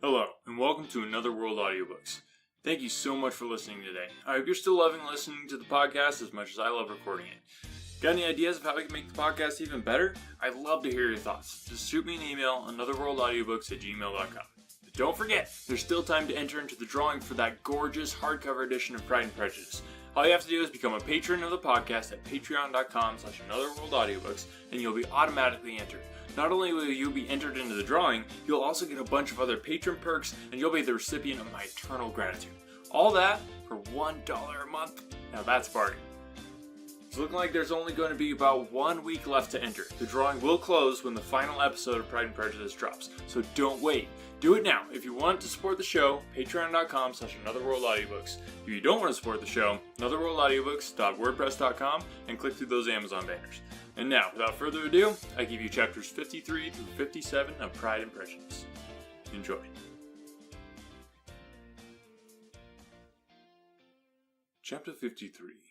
Hello, and welcome to Another World Audiobooks. Thank you so much for listening today. I hope you're still loving listening to the podcast as much as I love recording it. Got any ideas of how we can make the podcast even better? I'd love to hear your thoughts. Just shoot me an email, anotherworldaudiobooks@gmail.com. Don't forget, there's still time to enter into the drawing for that gorgeous hardcover edition of Pride and Prejudice. All you have to do is become a patron of the podcast at patreon.com/anotherworldaudiobooks, and you'll be automatically entered. Not only will you be entered into the drawing, you'll also get a bunch of other patron perks, and you'll be the recipient of my eternal gratitude. All that for $1 a month. Now that's bargain. It's looking like there's only going to be about 1 week left to enter. The drawing will close when the final episode of Pride and Prejudice drops, so don't wait. Do it now. If you want to support the show, patreon.com/anotherworldaudiobooks. If you don't want to support the show, anotherworldaudiobooks.wordpress.com, and click through those Amazon banners. And now, without further ado, I give you chapters 53 through 57 of Pride and Prejudice. Enjoy. Chapter 53.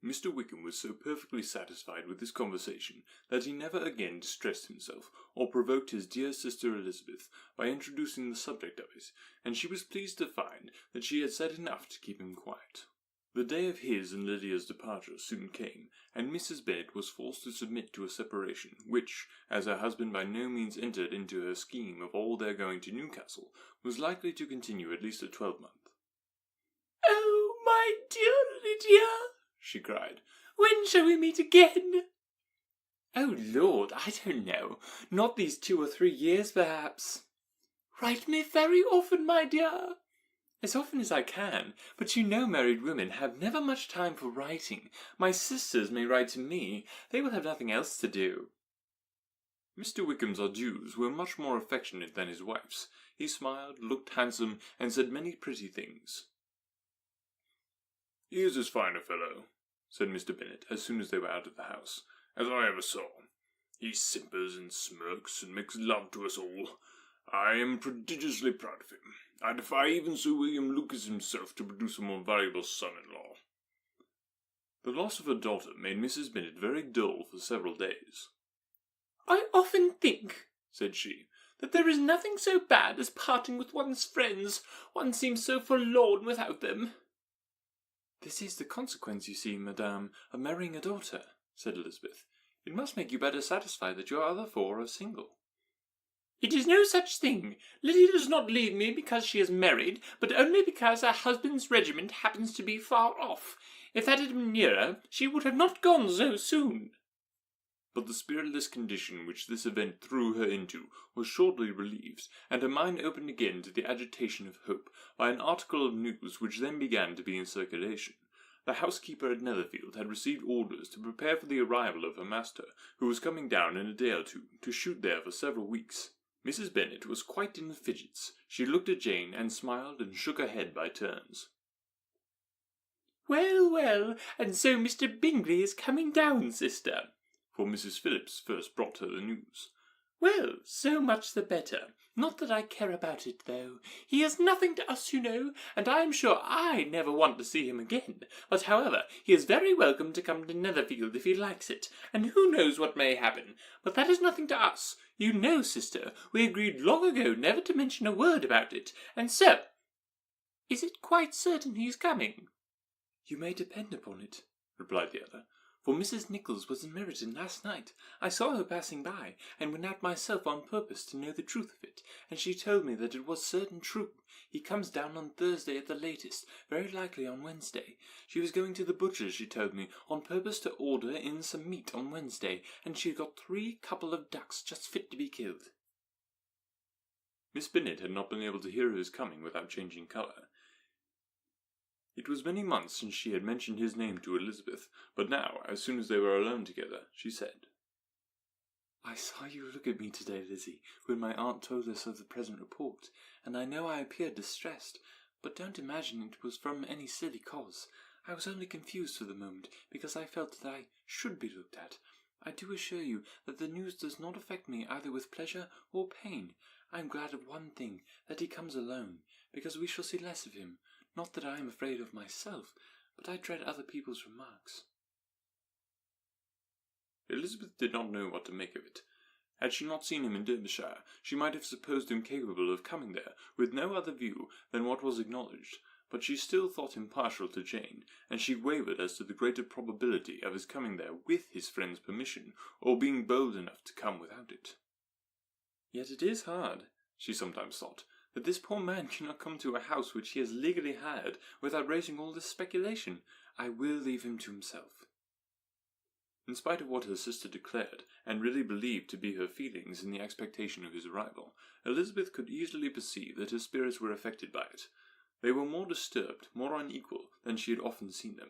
Mr. Wickham was so perfectly satisfied with this conversation that he never again distressed himself or provoked his dear sister Elizabeth by introducing the subject of it, and she was pleased to find that she had said enough to keep him quiet. The day of his and Lydia's departure soon came, and Mrs. Bennet was forced to submit to a separation, which, as her husband by no means entered into her scheme of all their going to Newcastle, was likely to continue at least a 12-month. "Oh, my dear Lydia," she cried, "when shall we meet again?" "Oh, Lord, I don't know. Not these 2 or 3 years, perhaps." "Write me very often, my dear." "As often as I can, but you know married women have never much time for writing. My sisters may write to me. They will have nothing else to do." Mr. Wickham's adieus were much more affectionate than his wife's. He smiled, looked handsome, and said many pretty things. "He is as fine a fellow," said Mr. Bennet, as soon as they were out of the house, "as I ever saw. He simpers and smirks and makes love to us all. I am prodigiously proud of him. I defy even Sir William Lucas himself to produce a more valuable son-in-law." The loss of her daughter made Mrs. Bennet very dull for several days. "I often think," said she, "that there is nothing so bad as parting with one's friends. One seems so forlorn without them." "This is the consequence, you see, madame, of marrying a daughter," said Elizabeth. "It must make you better satisfied that your other 4 are single." "It is no such thing. Lydia does not leave me because she is married, but only because her husband's regiment happens to be far off. If that had been nearer, she would have not gone so soon." But the spiritless condition which this event threw her into was shortly relieved, and her mind opened again to the agitation of hope by an article of news which then began to be in circulation. The housekeeper at Netherfield had received orders to prepare for the arrival of her master, who was coming down in a day or two, to shoot there for several weeks. Mrs. Bennet was quite in the fidgets. She looked at Jane, and smiled and shook her head by turns. "Well, well, and so Mr. Bingley is coming down, sister," for Mrs. Phillips first brought her the news. "Well, so much the better. Not that I care about it, though. He is nothing to us, you know, and I am sure I never want to see him again. But, however, he is very welcome to come to Netherfield if he likes it, and who knows what may happen. But that is nothing to us. You know, sister, we agreed long ago never to mention a word about it, and so... Is it quite certain he is coming?" "You may depend upon it," replied the other, "for Mrs. Nichols was in Meryton last night. I saw her passing by, and went out myself on purpose to know the truth of it, and she told me that it was certain true. He comes down on Thursday at the latest, very likely on Wednesday. She was going to the butcher's, she told me, on purpose to order in some meat on Wednesday, and she had got 3 couple of ducks just fit to be killed." Miss Bennet had not been able to hear his coming without changing colour. It was many months since she had mentioned his name to Elizabeth, but now, as soon as they were alone together, she said, "I saw you look at me today, Lizzie, when my aunt told us of the present report, and I know I appeared distressed, but don't imagine it was from any silly cause. I was only confused for the moment, because I felt that I should be looked at. I do assure you that the news does not affect me either with pleasure or pain. I am glad of one thing, that he comes alone, because we shall see less of him. Not that I am afraid of myself, but I dread other people's remarks." Elizabeth did not know what to make of it, Had she not seen him in Derbyshire, she might have supposed him capable of coming there with no other view than what was acknowledged, but she still thought him partial to Jane, and she wavered as to the greater probability of his coming there with his friend's permission, or being bold enough to come without it. Yet it is hard, she sometimes thought, that this poor man cannot come to a house which he has legally hired without raising all this speculation. I will leave him to himself. In spite of what her sister declared, and really believed to be her feelings in the expectation of his arrival, Elizabeth could easily perceive that her spirits were affected by it. They were more disturbed, more unequal, than she had often seen them.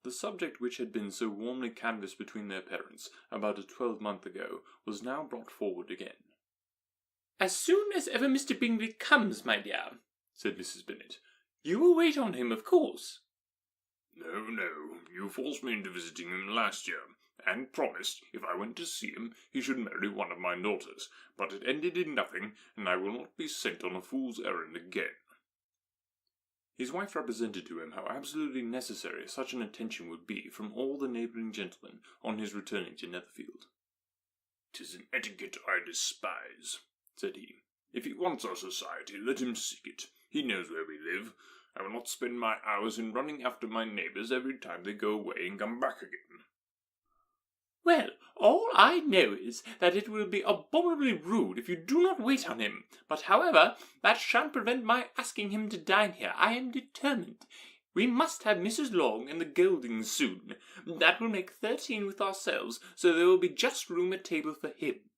The subject which had been so warmly canvassed between their parents about a 12-month ago was now brought forward again. "As soon as ever Mr. Bingley comes, my dear," said Mrs. Bennet, "you will wait on him, of course." No, you forced me into visiting him last year, and promised, if I went to see him, he should marry one of my daughters, but it ended in nothing, and I will not be sent on a fool's errand again." His wife represented to him how absolutely necessary such an attention would be from all the neighbouring gentlemen on his returning to Netherfield. "'Tis an etiquette I despise," said he. "If he wants our society, let him seek it. He knows where we live. I will not spend my hours in running after my neighbours every time they go away and come back again." "Well, all I know is that it will be abominably rude if you do not wait on him. But, however, that shan't prevent my asking him to dine here. I am determined. We must have Mrs. Long and the Goldings soon. That will make 13 with ourselves, so there will be just room at table for him."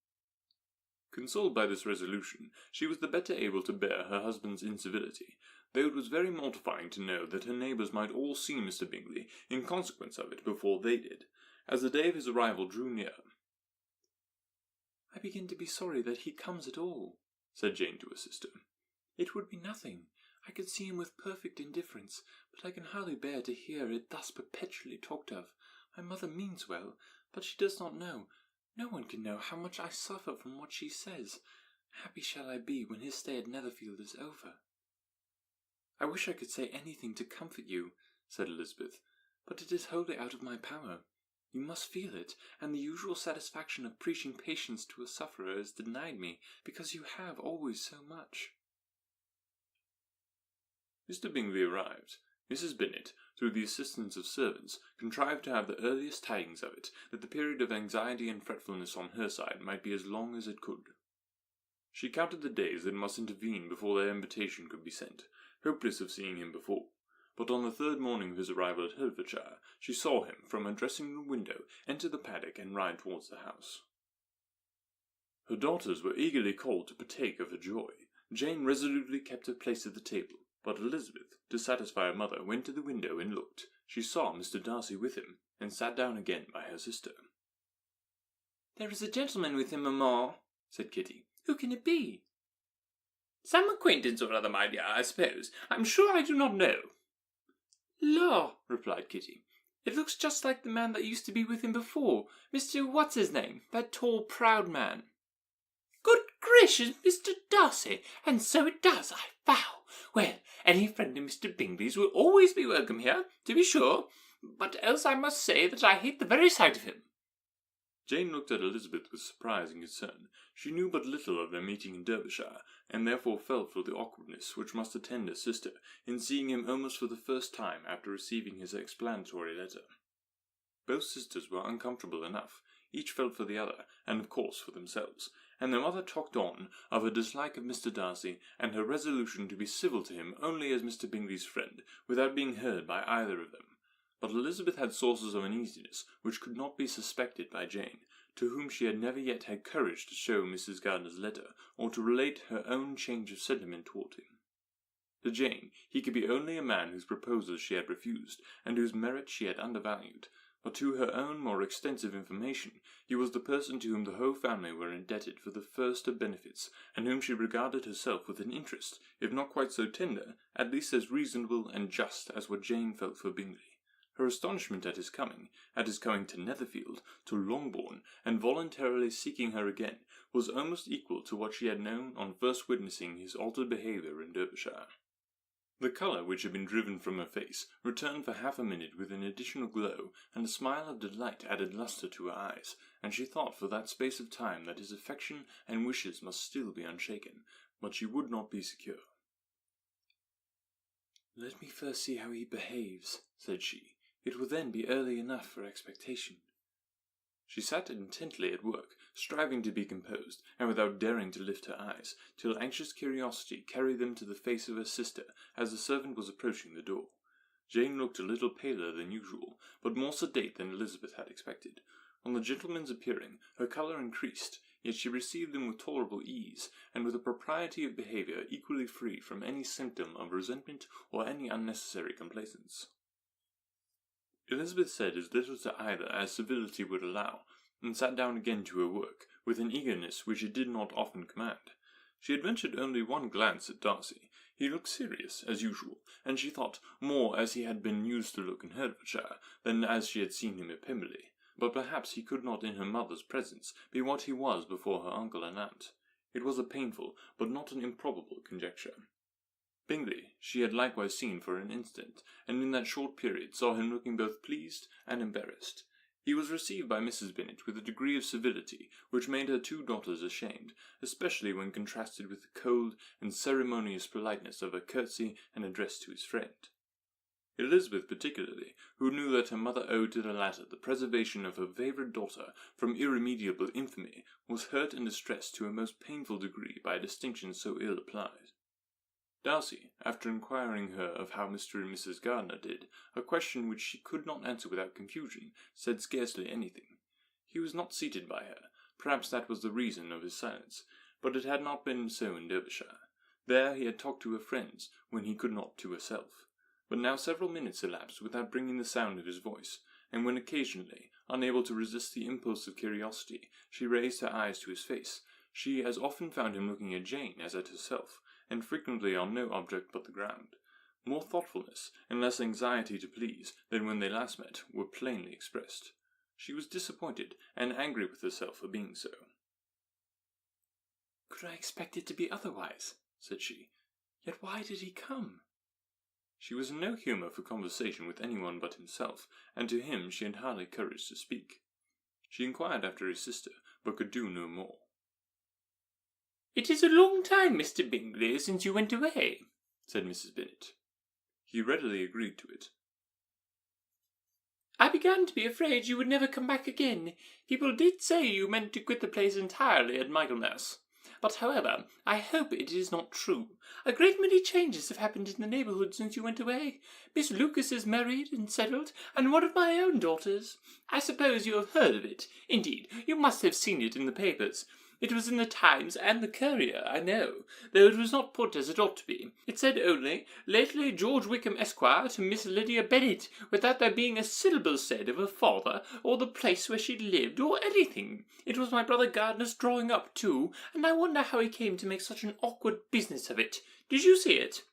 Consoled by this resolution, she was the better able to bear her husband's incivility, though it was very mortifying to know that her neighbours might all see Mr. Bingley in consequence of it before they did, as the day of his arrival drew near. "I begin to be sorry that he comes at all," said Jane to her sister. "It would be nothing. I could see him with perfect indifference, but I can hardly bear to hear it thus perpetually talked of. My mother means well, but she does not know. No one can know how much I suffer from what she says. Happy shall I be when his stay at Netherfield is over." "I wish I could say anything to comfort you," said Elizabeth, "but it is wholly out of my power. You must feel it, and the usual satisfaction of preaching patience to a sufferer is denied me, because you have always so much." Mr. Bingley arrived. Mrs. Bennet, through the assistance of servants, contrived to have the earliest tidings of it, that the period of anxiety and fretfulness on her side might be as long as it could. She counted the days that must intervene before their invitation could be sent, hopeless of seeing him before. But on the third morning of his arrival at Hertfordshire, she saw him, from her dressing-room window, enter the paddock and ride towards the house. Her daughters were eagerly called to partake of her joy. Jane resolutely kept her place at the table, but Elizabeth, to satisfy her mother, went to the window and looked. She saw Mr. Darcy with him, and sat down again by her sister. "There is a gentleman with him, mamma," said Kitty. "Who can it be?" "Some acquaintance or other, my dear, I suppose. I'm sure I do not know." "La," replied Kitty, "it looks just like the man that used to be with him before. Mr. What's-his-name, that tall, proud man." "Good gracious, Mr. Darcy! And so it does, I vow. Well, any friend of Mr. Bingley's will always be welcome here, to be sure. But else I must say that I hate the very sight of him." Jane looked at Elizabeth with surprise and concern. She knew but little of their meeting in Derbyshire, and therefore felt for the awkwardness which must attend her sister in seeing him almost for the first time after receiving his explanatory letter. Both sisters were uncomfortable enough. Each felt for the other, and of course for themselves, and their mother talked on of her dislike of Mr. Darcy, and her resolution to be civil to him only as Mr. Bingley's friend, without being heard by either of them. But Elizabeth had sources of uneasiness which could not be suspected by Jane, to whom she had never yet had courage to show Mrs. Gardiner's letter, or to relate her own change of sentiment toward him. To Jane, he could be only a man whose proposals she had refused, and whose merits she had undervalued, but to her own more extensive information, he was the person to whom the whole family were indebted for the first of benefits, and whom she regarded herself with an interest, if not quite so tender, at least as reasonable and just as what Jane felt for Bingley. Her astonishment at his coming to Netherfield, to Longbourn, and voluntarily seeking her again, was almost equal to what she had known on first witnessing his altered behaviour in Derbyshire. The colour which had been driven from her face returned for half a minute with an additional glow, and a smile of delight added lustre to her eyes, and she thought for that space of time that his affection and wishes must still be unshaken, but she would not be secure. "Let me first see how he behaves," said she. "It will then be early enough for expectation." She sat intently at work, striving to be composed, and without daring to lift her eyes, till anxious curiosity carried them to the face of her sister as the servant was approaching the door. Jane looked a little paler than usual, but more sedate than Elizabeth had expected. On the gentleman's appearing, her colour increased, yet she received them with tolerable ease, and with a propriety of behaviour equally free from any symptom of resentment or any unnecessary complaisance. Elizabeth said as little to either as civility would allow, and sat down again to her work, with an eagerness which it did not often command. She had ventured only one glance at Darcy. He looked serious, as usual, and she thought more as he had been used to look in Hertfordshire, than as she had seen him at Pemberley. But perhaps he could not in her mother's presence be what he was before her uncle and aunt. It was a painful, but not an improbable conjecture. Bingley she had likewise seen for an instant, and in that short period saw him looking both pleased and embarrassed. He was received by Mrs. Bennet with a degree of civility which made her two daughters ashamed, especially when contrasted with the cold and ceremonious politeness of her curtsy and address to his friend. Elizabeth particularly, who knew that her mother owed to the latter the preservation of her favourite daughter from irremediable infamy, was hurt and distressed to a most painful degree by a distinction so ill applied. Darcy, after inquiring her of how Mr. and Mrs. Gardiner did, a question which she could not answer without confusion, said scarcely anything. He was not seated by her, perhaps that was the reason of his silence, but it had not been so in Derbyshire. There he had talked to her friends, when he could not to herself. But now several minutes elapsed without bringing the sound of his voice, and when occasionally, unable to resist the impulse of curiosity, she raised her eyes to his face, she as often found him looking at Jane as at herself, and frequently on no object but the ground. More thoughtfulness and less anxiety to please than when they last met were plainly expressed. She was disappointed and angry with herself for being so. "Could I expect it to be otherwise?" said she. "Yet why did he come?" She was in no humour for conversation with anyone but himself, and to him she had hardly courage to speak. She inquired after his sister, but could do no more. "It is a long time, Mr. Bingley, since you went away," said Mrs. Bennet. He readily agreed to it. "I began to be afraid you would never come back again. People did say you meant to quit the place entirely at Michaelmas. But, however, I hope it is not true. A great many changes have happened in the neighbourhood since you went away. Miss Lucas is married and settled, and one of my own daughters. I suppose you have heard of it. Indeed, you must have seen it in the papers. It was in the Times and the Courier, I know, though it was not put as it ought to be. It said only, 'Lately George Wickham, Esquire, to Miss Lydia Bennet,' without there being a syllable said of her father, or the place where she lived, or anything. It was my brother Gardiner's drawing up, too, and I wonder how he came to make such an awkward business of it. Did you see it?"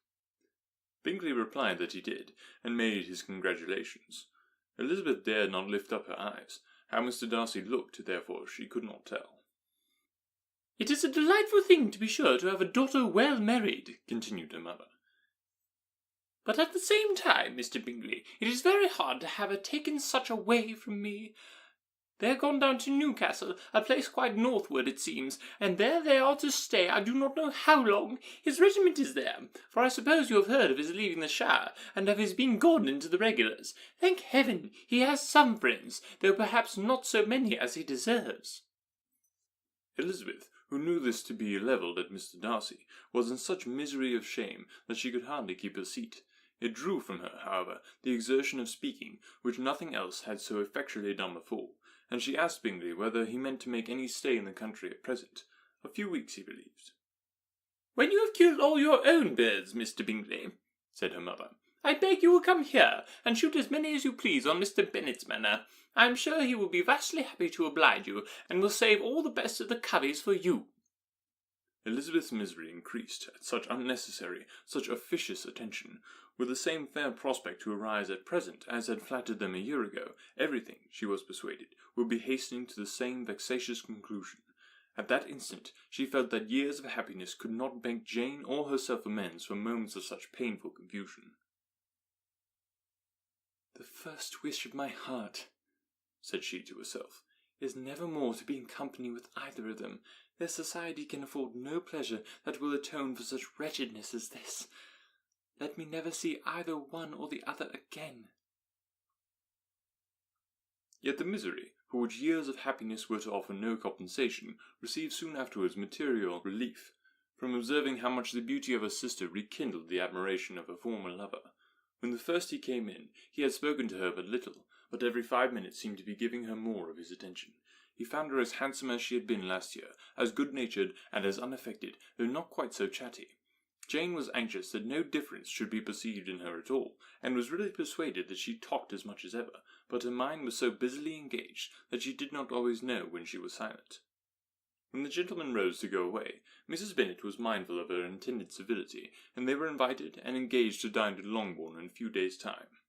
Bingley replied that he did, and made his congratulations. Elizabeth dared not lift up her eyes. How Mr. Darcy looked, therefore, she could not tell. "It is a delightful thing, to be sure, to have a daughter well married," continued her mother. "But at the same time, Mr. Bingley, it is very hard to have her taken such away from me. They are gone down to Newcastle, a place quite northward, it seems, and there they are to stay I do not know how long. His regiment is there, for I suppose you have heard of his leaving the shire, and of his being gone into the regulars. Thank heaven, he has some friends, though perhaps not so many as he deserves." Elizabeth, who knew this to be levelled at Mr. Darcy, was in such misery of shame that she could hardly keep her seat. It drew from her, however, the exertion of speaking, which nothing else had so effectually done before, and she asked Bingley whether he meant to make any stay in the country at present. A few weeks, he believed. "When you have killed all your own birds, Mr. Bingley," said her mother, "I beg you will come here, and shoot as many as you please on Mr. Bennet's manor. I am sure he will be vastly happy to oblige you, and will save all the best of the coveys for you." Elizabeth's misery increased at such unnecessary, such officious attention. With the same fair prospect to arise at present as had flattered them a year ago, everything, she was persuaded, would be hastening to the same vexatious conclusion. At that instant she felt that years of happiness could not make Jane or herself amends for moments of such painful confusion. "The first wish of my heart," said she to herself, "is never more to be in company with either of them. Their society can afford no pleasure that will atone for such wretchedness as this. Let me never see either one or the other again." Yet the misery, for which years of happiness were to offer no compensation, received soon afterwards material relief, from observing how much the beauty of her sister rekindled the admiration of her former lover. When the first he came in, he had spoken to her but little, but every 5 minutes seemed to be giving her more of his attention. He found her as handsome as she had been last year, as good-natured and as unaffected, though not quite so chatty. Jane was anxious that no difference should be perceived in her at all, and was really persuaded that she talked as much as ever, but her mind was so busily engaged that she did not always know when she was silent. When the gentlemen rose to go away, Mrs. Bennet was mindful of her intended civility, and they were invited and engaged to dine at Longbourn in a few days' time.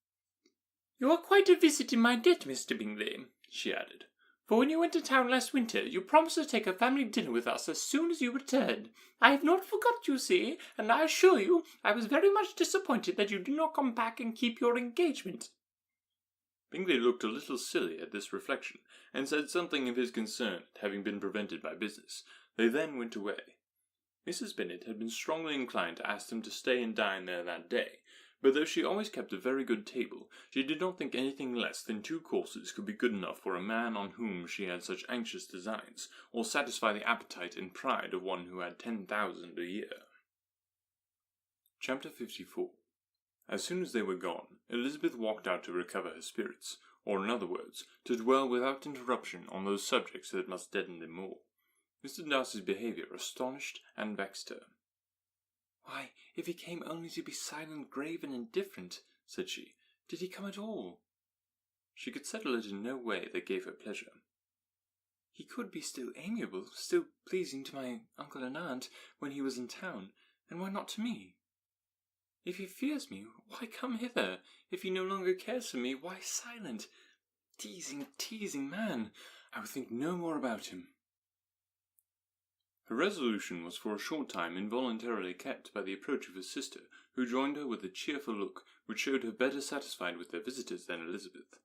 "You are quite a visit in my debt, Mr. Bingley," she added, "for when you went to town last winter, you promised to take a family dinner with us as soon as you returned. I have not forgot, you see, and I assure you I was very much disappointed that you did not come back and keep your engagement." Bingley looked a little silly at this reflection, and said something of his concern at having been prevented by business. They then went away. Mrs. Bennet had been strongly inclined to ask them to stay and dine there that day, but though she always kept a very good table, she did not think anything less than 2 courses could be good enough for a man on whom she had such anxious designs, or satisfy the appetite and pride of one who had 10,000 a year. Chapter 54. As soon as they were gone, Elizabeth walked out to recover her spirits, or in other words, to dwell without interruption on those subjects that must deaden them more. Mr. Darcy's behaviour astonished and vexed her. "Why, if he came only to be silent, grave, and indifferent," said she, "did he come at all?" She could settle it in no way that gave her pleasure. "He could be still amiable, still pleasing to my uncle and aunt when he was in town, and why not to me? If he fears me, why come hither? If he no longer cares for me, why silent? Teasing man! I would think no more about him." Her resolution was for a short time involuntarily kept by the approach of her sister, who joined her with a cheerful look, which showed her better satisfied with their visitors than Elizabeth.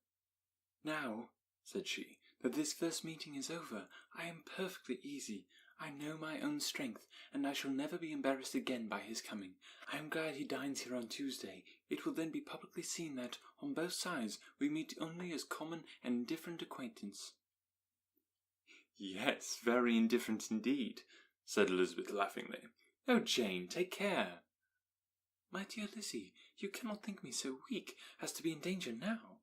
"Now," said she, "that this first meeting is over, I am perfectly easy. I know my own strength, and I shall never be embarrassed again by his coming. I am glad he dines here on Tuesday. It will then be publicly seen that, on both sides, we meet only as common and indifferent acquaintance." "Yes, very indifferent indeed," said Elizabeth laughingly. "Oh, Jane, take care." "My dear Lizzie, you cannot think me so weak as to be in danger now."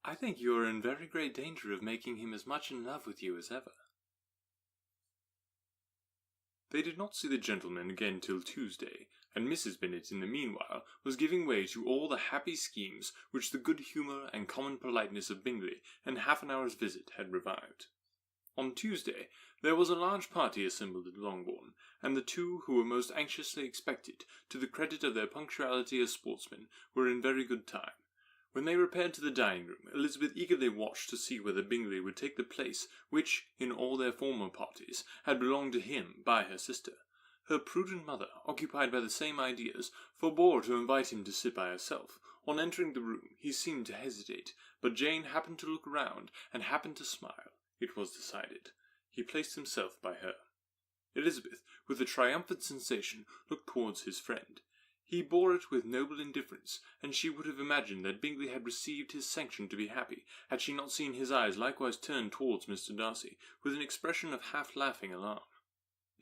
"I think you are in very great danger of making him as much in love with you as ever." They did not see the gentleman again till Tuesday, and Mrs. Bennet in the meanwhile was giving way to all the happy schemes which the good humour and common politeness of Bingley and half an hour's visit had revived. On Tuesday there was a large party assembled at Longbourn, and the two who were most anxiously expected, to the credit of their punctuality as sportsmen, were in very good time. When they repaired to the dining-room, Elizabeth eagerly watched to see whether Bingley would take the place which, in all their former parties, had belonged to him by her sister. Her prudent mother, occupied by the same ideas, forbore to invite him to sit by herself. On entering the room, he seemed to hesitate, but Jane happened to look round, and happened to smile. It was decided. He placed himself by her. Elizabeth, with a triumphant sensation, looked towards his friend. He bore it with noble indifference, and she would have imagined that Bingley had received his sanction to be happy, had she not seen his eyes likewise turned towards Mr. Darcy, with an expression of half-laughing alarm.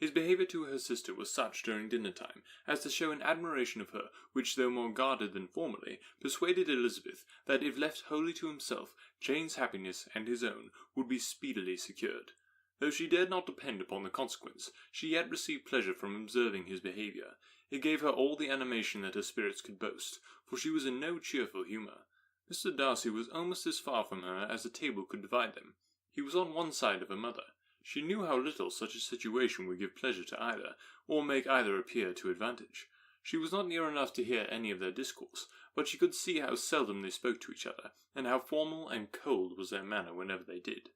His behaviour to her sister was such during dinner-time as to show an admiration of her, which, though more guarded than formerly, persuaded Elizabeth that if left wholly to himself, Jane's happiness and his own would be speedily secured. Though she dared not depend upon the consequence, she yet received pleasure from observing his behaviour. It gave her all the animation that her spirits could boast, for she was in no cheerful humour. Mr. Darcy was almost as far from her as the table could divide them. He was on one side of her mother. She knew how little such a situation would give pleasure to either, or make either appear to advantage. She was not near enough to hear any of their discourse, but she could see how seldom they spoke to each other, and how formal and cold was their manner whenever they did.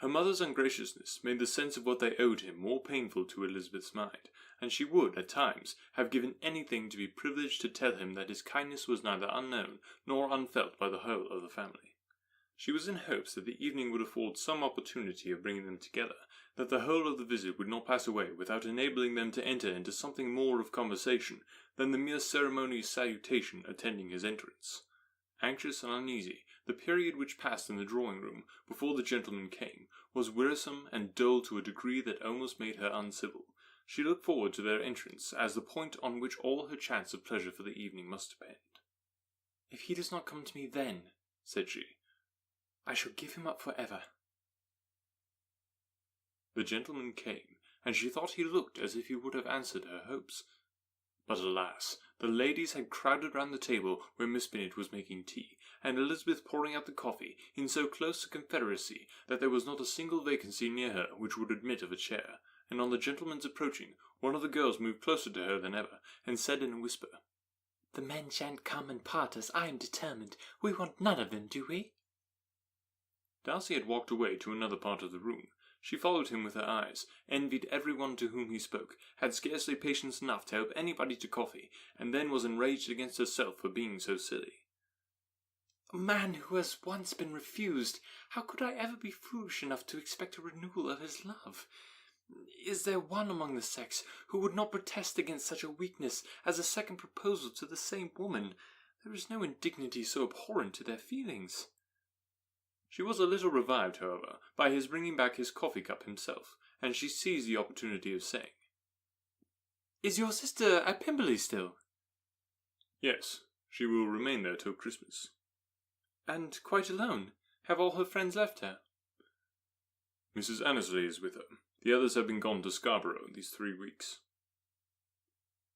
Her mother's ungraciousness made the sense of what they owed him more painful to Elizabeth's mind, and she would, at times, have given anything to be privileged to tell him that his kindness was neither unknown nor unfelt by the whole of the family. She was in hopes that the evening would afford some opportunity of bringing them together, that the whole of the visit would not pass away without enabling them to enter into something more of conversation than the mere ceremonious salutation attending his entrance. Anxious and uneasy, the period which passed in the drawing-room before the gentlemen came was wearisome and dull to a degree that almost made her uncivil. She looked forward to their entrance as the point on which all her chance of pleasure for the evening must depend. "If he does not come to me then," said she, "I shall give him up for ever." The gentleman came, and she thought he looked as if he would have answered her hopes. But alas, the ladies had crowded round the table where Miss Bennet was making tea, and Elizabeth pouring out the coffee, in so close a confederacy that there was not a single vacancy near her which would admit of a chair, and on the gentleman's approaching, one of the girls moved closer to her than ever, and said in a whisper, "The men shan't come and part us, I am determined. We want none of them, do we?" Darcy had walked away to another part of the room. She followed him with her eyes, envied everyone to whom he spoke, had scarcely patience enough to help anybody to coffee, and then was enraged against herself for being so silly. "A man who has once been refused, how could I ever be foolish enough to expect a renewal of his love? Is there one among the sex who would not protest against such a weakness as a second proposal to the same woman? There is no indignity so abhorrent to their feelings." She was a little revived, however, by his bringing back his coffee-cup himself, and she seized the opportunity of saying, "Is your sister at Pemberley still?" "Yes, she will remain there till Christmas." "And quite alone? Have all her friends left her?" "Mrs. Annesley is with her. The others have been gone to Scarborough these 3 weeks."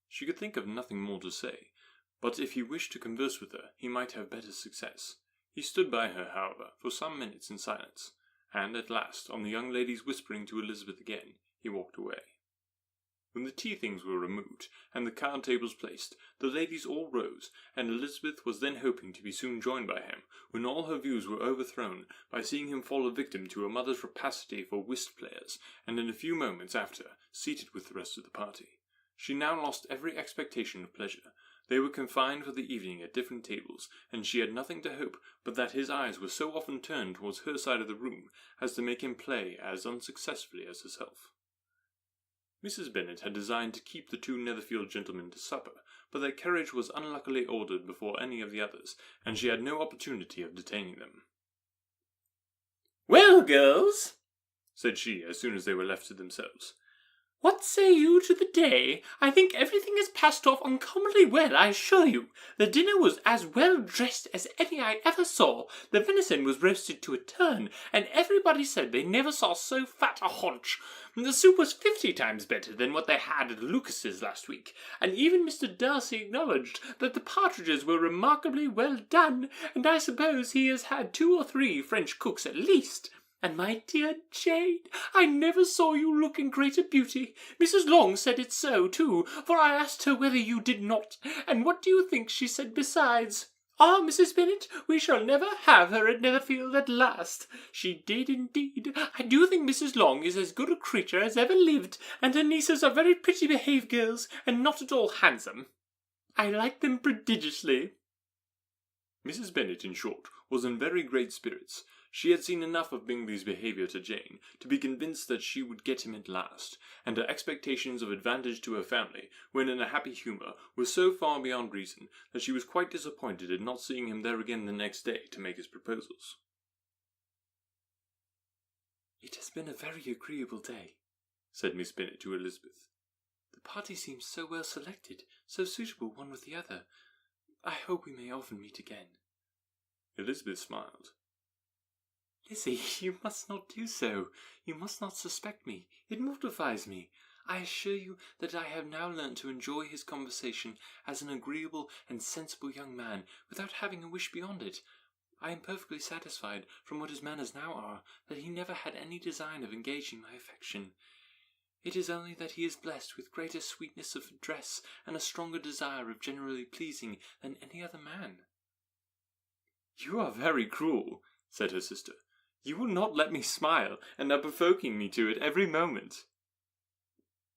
She could think of nothing more to say, but if he wished to converse with her, he might have better success. He stood by her, however, for some minutes in silence, and at last, on the young lady's whispering to Elizabeth again, he walked away. When the tea things were removed, and the card tables placed, the ladies all rose, and Elizabeth was then hoping to be soon joined by him, when all her views were overthrown by seeing him fall a victim to a mother's rapacity for whist players, and in a few moments after, seated with the rest of the party. She now lost every expectation of pleasure. They were confined for the evening at different tables, and she had nothing to hope but that his eyes were so often turned towards her side of the room as to make him play as unsuccessfully as herself. Mrs. Bennet had designed to keep the 2 Netherfield gentlemen to supper, but their carriage was unluckily ordered before any of the others, and she had no opportunity of detaining them. "Well, girls," said she as soon as they were left to themselves, "what say you to the day? I think everything has passed off uncommonly well, I assure you. The dinner was as well dressed as any I ever saw. The venison was roasted to a turn, and everybody said they never saw so fat a haunch. The soup was 50 times better than what they had at Lucas's last week, and even Mr. Darcy acknowledged that the partridges were remarkably well done, and I suppose he has had 2 or 3 French cooks at least. And my dear Jane, I never saw you look in greater beauty. Mrs. Long said it so, too, for I asked her whether you did not. And what do you think she said besides? 'Ah, Mrs. Bennet, we shall never have her at Netherfield at last.' She did indeed. I do think Mrs. Long is as good a creature as ever lived, and her nieces are very pretty behaved girls, and not at all handsome. I like them prodigiously." Mrs. Bennet, in short, was in very great spirits. She had seen enough of Bingley's behaviour to Jane to be convinced that she would get him at last, and her expectations of advantage to her family, when in a happy humour, were so far beyond reason that she was quite disappointed at not seeing him there again the next day to make his proposals. "It has been a very agreeable day," said Miss Bennet to Elizabeth. "The party seems so well selected, so suitable one with the other. I hope we may often meet again." Elizabeth smiled. "Lizzie, you must not do so. You must not suspect me. It mortifies me. I assure you that I have now learnt to enjoy his conversation as an agreeable and sensible young man, without having a wish beyond it. I am perfectly satisfied, from what his manners now are, that he never had any design of engaging my affection. It is only that he is blessed with greater sweetness of address and a stronger desire of generally pleasing than any other man." "You are very cruel," said her sister. You will not let me smile, and are provoking me to it every moment.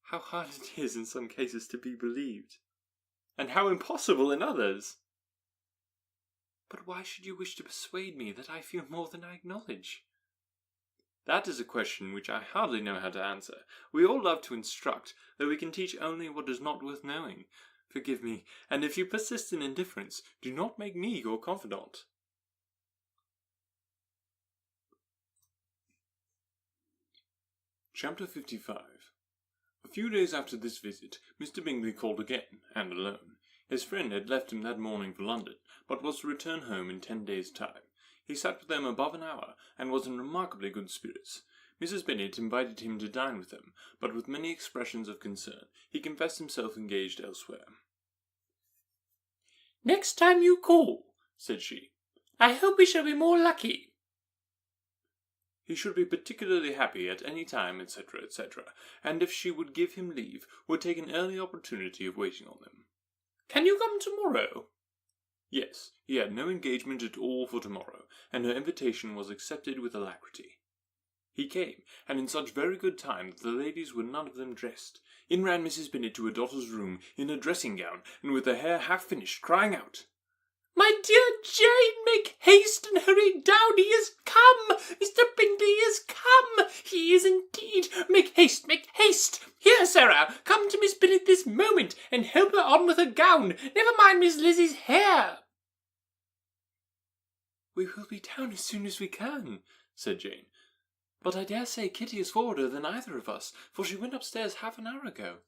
How hard it is in some cases to be believed, and how impossible in others! But why should you wish to persuade me that I feel more than I acknowledge? That is a question which I hardly know how to answer. We all love to instruct, though we can teach only what is not worth knowing. Forgive me, and if you persist in indifference, do not make me your confidant. Chapter 55. A few days after this visit, Mr. Bingley called again, and alone. His friend had left him that morning for London, but was to return home in 10 days' time. He sat with them above an hour, and was in remarkably good spirits. Mrs. Bennet invited him to dine with them, but with many expressions of concern, he confessed himself engaged elsewhere. "Next time you call," said she, "I hope we shall be more lucky." He should be particularly happy at any time, etc., etc., and if she would give him leave, would take an early opportunity of waiting on them. "Can you come tomorrow?" Yes, he had no engagement at all for tomorrow, and her invitation was accepted with alacrity. He came, and in such very good time that the ladies were none of them dressed. In ran Mrs. Bennet to her daughter's room, in her dressing gown, and with her hair half finished, crying out, "My dear Jane, make haste and hurry down. He is come. Mr. Bingley is come. He is indeed. Make haste, make haste. Here, Sarah, come to Miss Bennet this moment, and help her on with her gown. Never mind Miss Lizzie's hair." "We will be down as soon as we can," said Jane. "But I dare say Kitty is forwarder than either of us, for she went upstairs half an hour ago."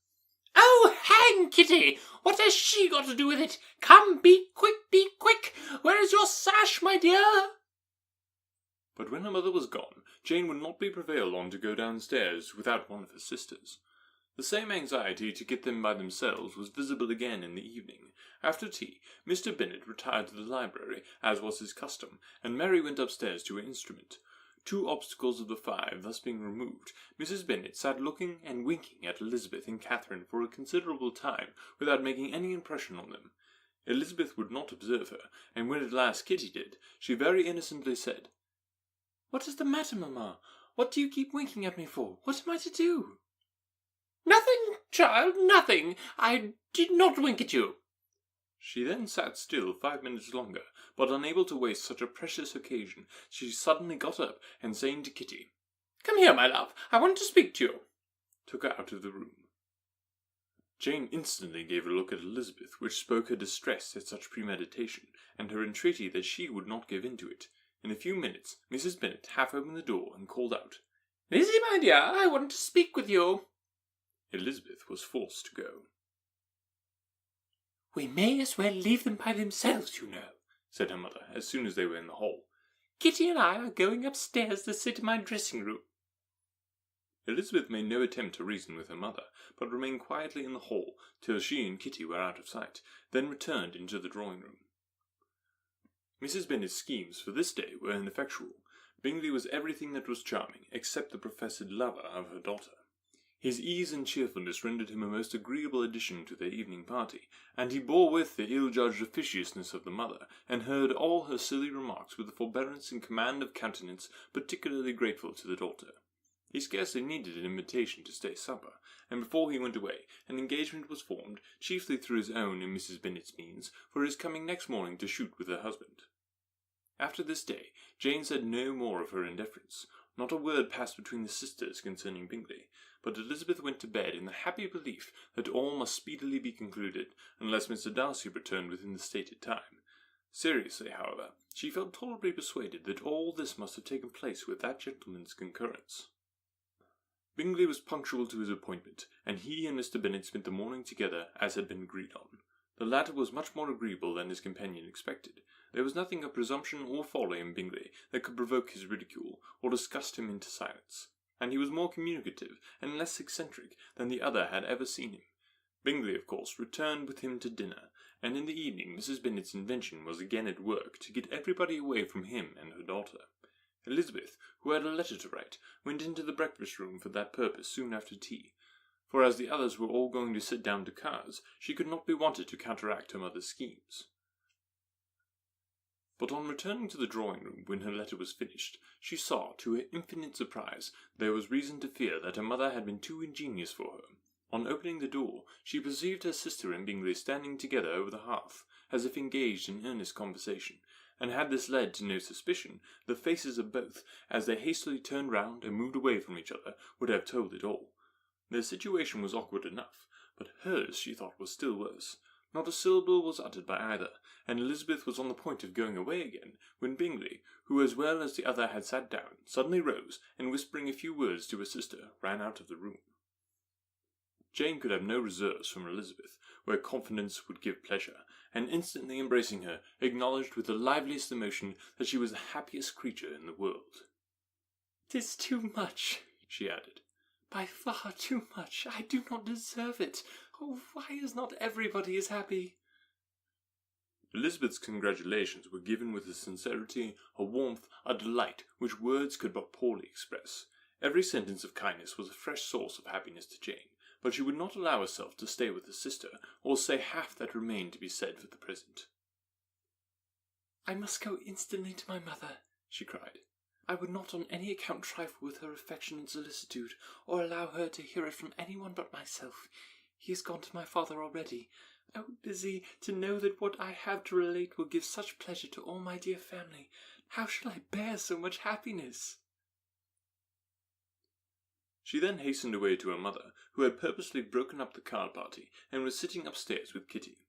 "Oh, hang Kitty! What has she got to do with it? Come, be quick, be quick! Where is your sash, my dear?" But when her mother was gone, Jane would not be prevailed on to go downstairs without one of her sisters. The same anxiety to get them by themselves was visible again in the evening. After tea, Mr. Bennet retired to the library, as was his custom, and Mary went upstairs to her instrument. 2 obstacles of the 5 thus being removed, Mrs. Bennet sat looking and winking at Elizabeth and Catherine for a considerable time, without making any impression on them. Elizabeth would not observe her, and when at last Kitty did, she very innocently said, "What is the matter, mamma? What do you keep winking at me for? What am I to do?" "Nothing, child, nothing. I did not wink at you." She then sat still 5 minutes longer, but unable to waste such a precious occasion, she suddenly got up, and saying to Kitty, "Come here, my love, I want to speak to you," took her out of the room. Jane instantly gave a look at Elizabeth, which spoke her distress at such premeditation, and her entreaty that she would not give in to it. In a few minutes, Mrs. Bennet half opened the door, and called out, "Lizzie, my dear, I want to speak with you." Elizabeth was forced to go. "We may as well leave them by themselves, you know," said her mother, as soon as they were in the hall. "Kitty and I are going upstairs to sit in my dressing room." Elizabeth made no attempt to reason with her mother, but remained quietly in the hall till she and Kitty were out of sight, then returned into the drawing-room. Mrs. Bennet's schemes for this day were ineffectual. Bingley was everything that was charming, except the professed lover of her daughter. His ease and cheerfulness rendered him a most agreeable addition to their evening party, and he bore with the ill-judged officiousness of the mother, and heard all her silly remarks with a forbearance and command of countenance particularly grateful to the daughter. He scarcely needed an invitation to stay supper, and before he went away, an engagement was formed, chiefly through his own and Mrs. Bennet's means, for his coming next morning to shoot with her husband. After this day, Jane said no more of her indifference. Not a word passed between the sisters concerning Bingley, but Elizabeth went to bed in the happy belief that all must speedily be concluded, unless Mr. Darcy returned within the stated time. Seriously, however, she felt tolerably persuaded that all this must have taken place with that gentleman's concurrence. Bingley was punctual to his appointment, and he and Mr. Bennet spent the morning together as had been agreed on. The latter was much more agreeable than his companion expected. There was nothing of presumption or folly in Bingley that could provoke his ridicule, or disgust him into silence, and he was more communicative and less eccentric than the other had ever seen him. Bingley, of course, returned with him to dinner, and in the evening Mrs. Bennet's invention was again at work to get everybody away from him and her daughter. Elizabeth, who had a letter to write, went into the breakfast-room for that purpose soon after tea, for as the others were all going to sit down to cards, she could not be wanted to counteract her mother's schemes. But on returning to the drawing-room when her letter was finished, she saw, to her infinite surprise, there was reason to fear that her mother had been too ingenious for her. On opening the door, she perceived her sister and Bingley standing together over the hearth, as if engaged in earnest conversation, and had this led to no suspicion, the faces of both, as they hastily turned round and moved away from each other, would have told it all. Their situation was awkward enough, but hers, she thought, was still worse. Not a syllable was uttered by either, and Elizabeth was on the point of going away again, when Bingley, who as well as the other had sat down, suddenly rose, and whispering a few words to her sister, ran out of the room. Jane could have no reserves from Elizabeth, where confidence would give pleasure, and instantly embracing her, acknowledged with the liveliest emotion that she was the happiest creature in the world. "'Tis too much," she added. "By far too much. I do not deserve it. Oh, why is not everybody as happy?" Elizabeth's congratulations were given with a sincerity, a warmth, a delight, which words could but poorly express. Every sentence of kindness was a fresh source of happiness to Jane, but she would not allow herself to stay with her sister, or say half that remained to be said for the present. "I must go instantly to my mother," she cried. "I would not on any account trifle with her affection and solicitude, or allow her to hear it from anyone but myself. He is gone to my father already. Oh, Lizzie, to know that what I have to relate will give such pleasure to all my dear family. How shall I bear so much happiness?" She then hastened away to her mother, who had purposely broken up the card party, and was sitting upstairs with Kitty.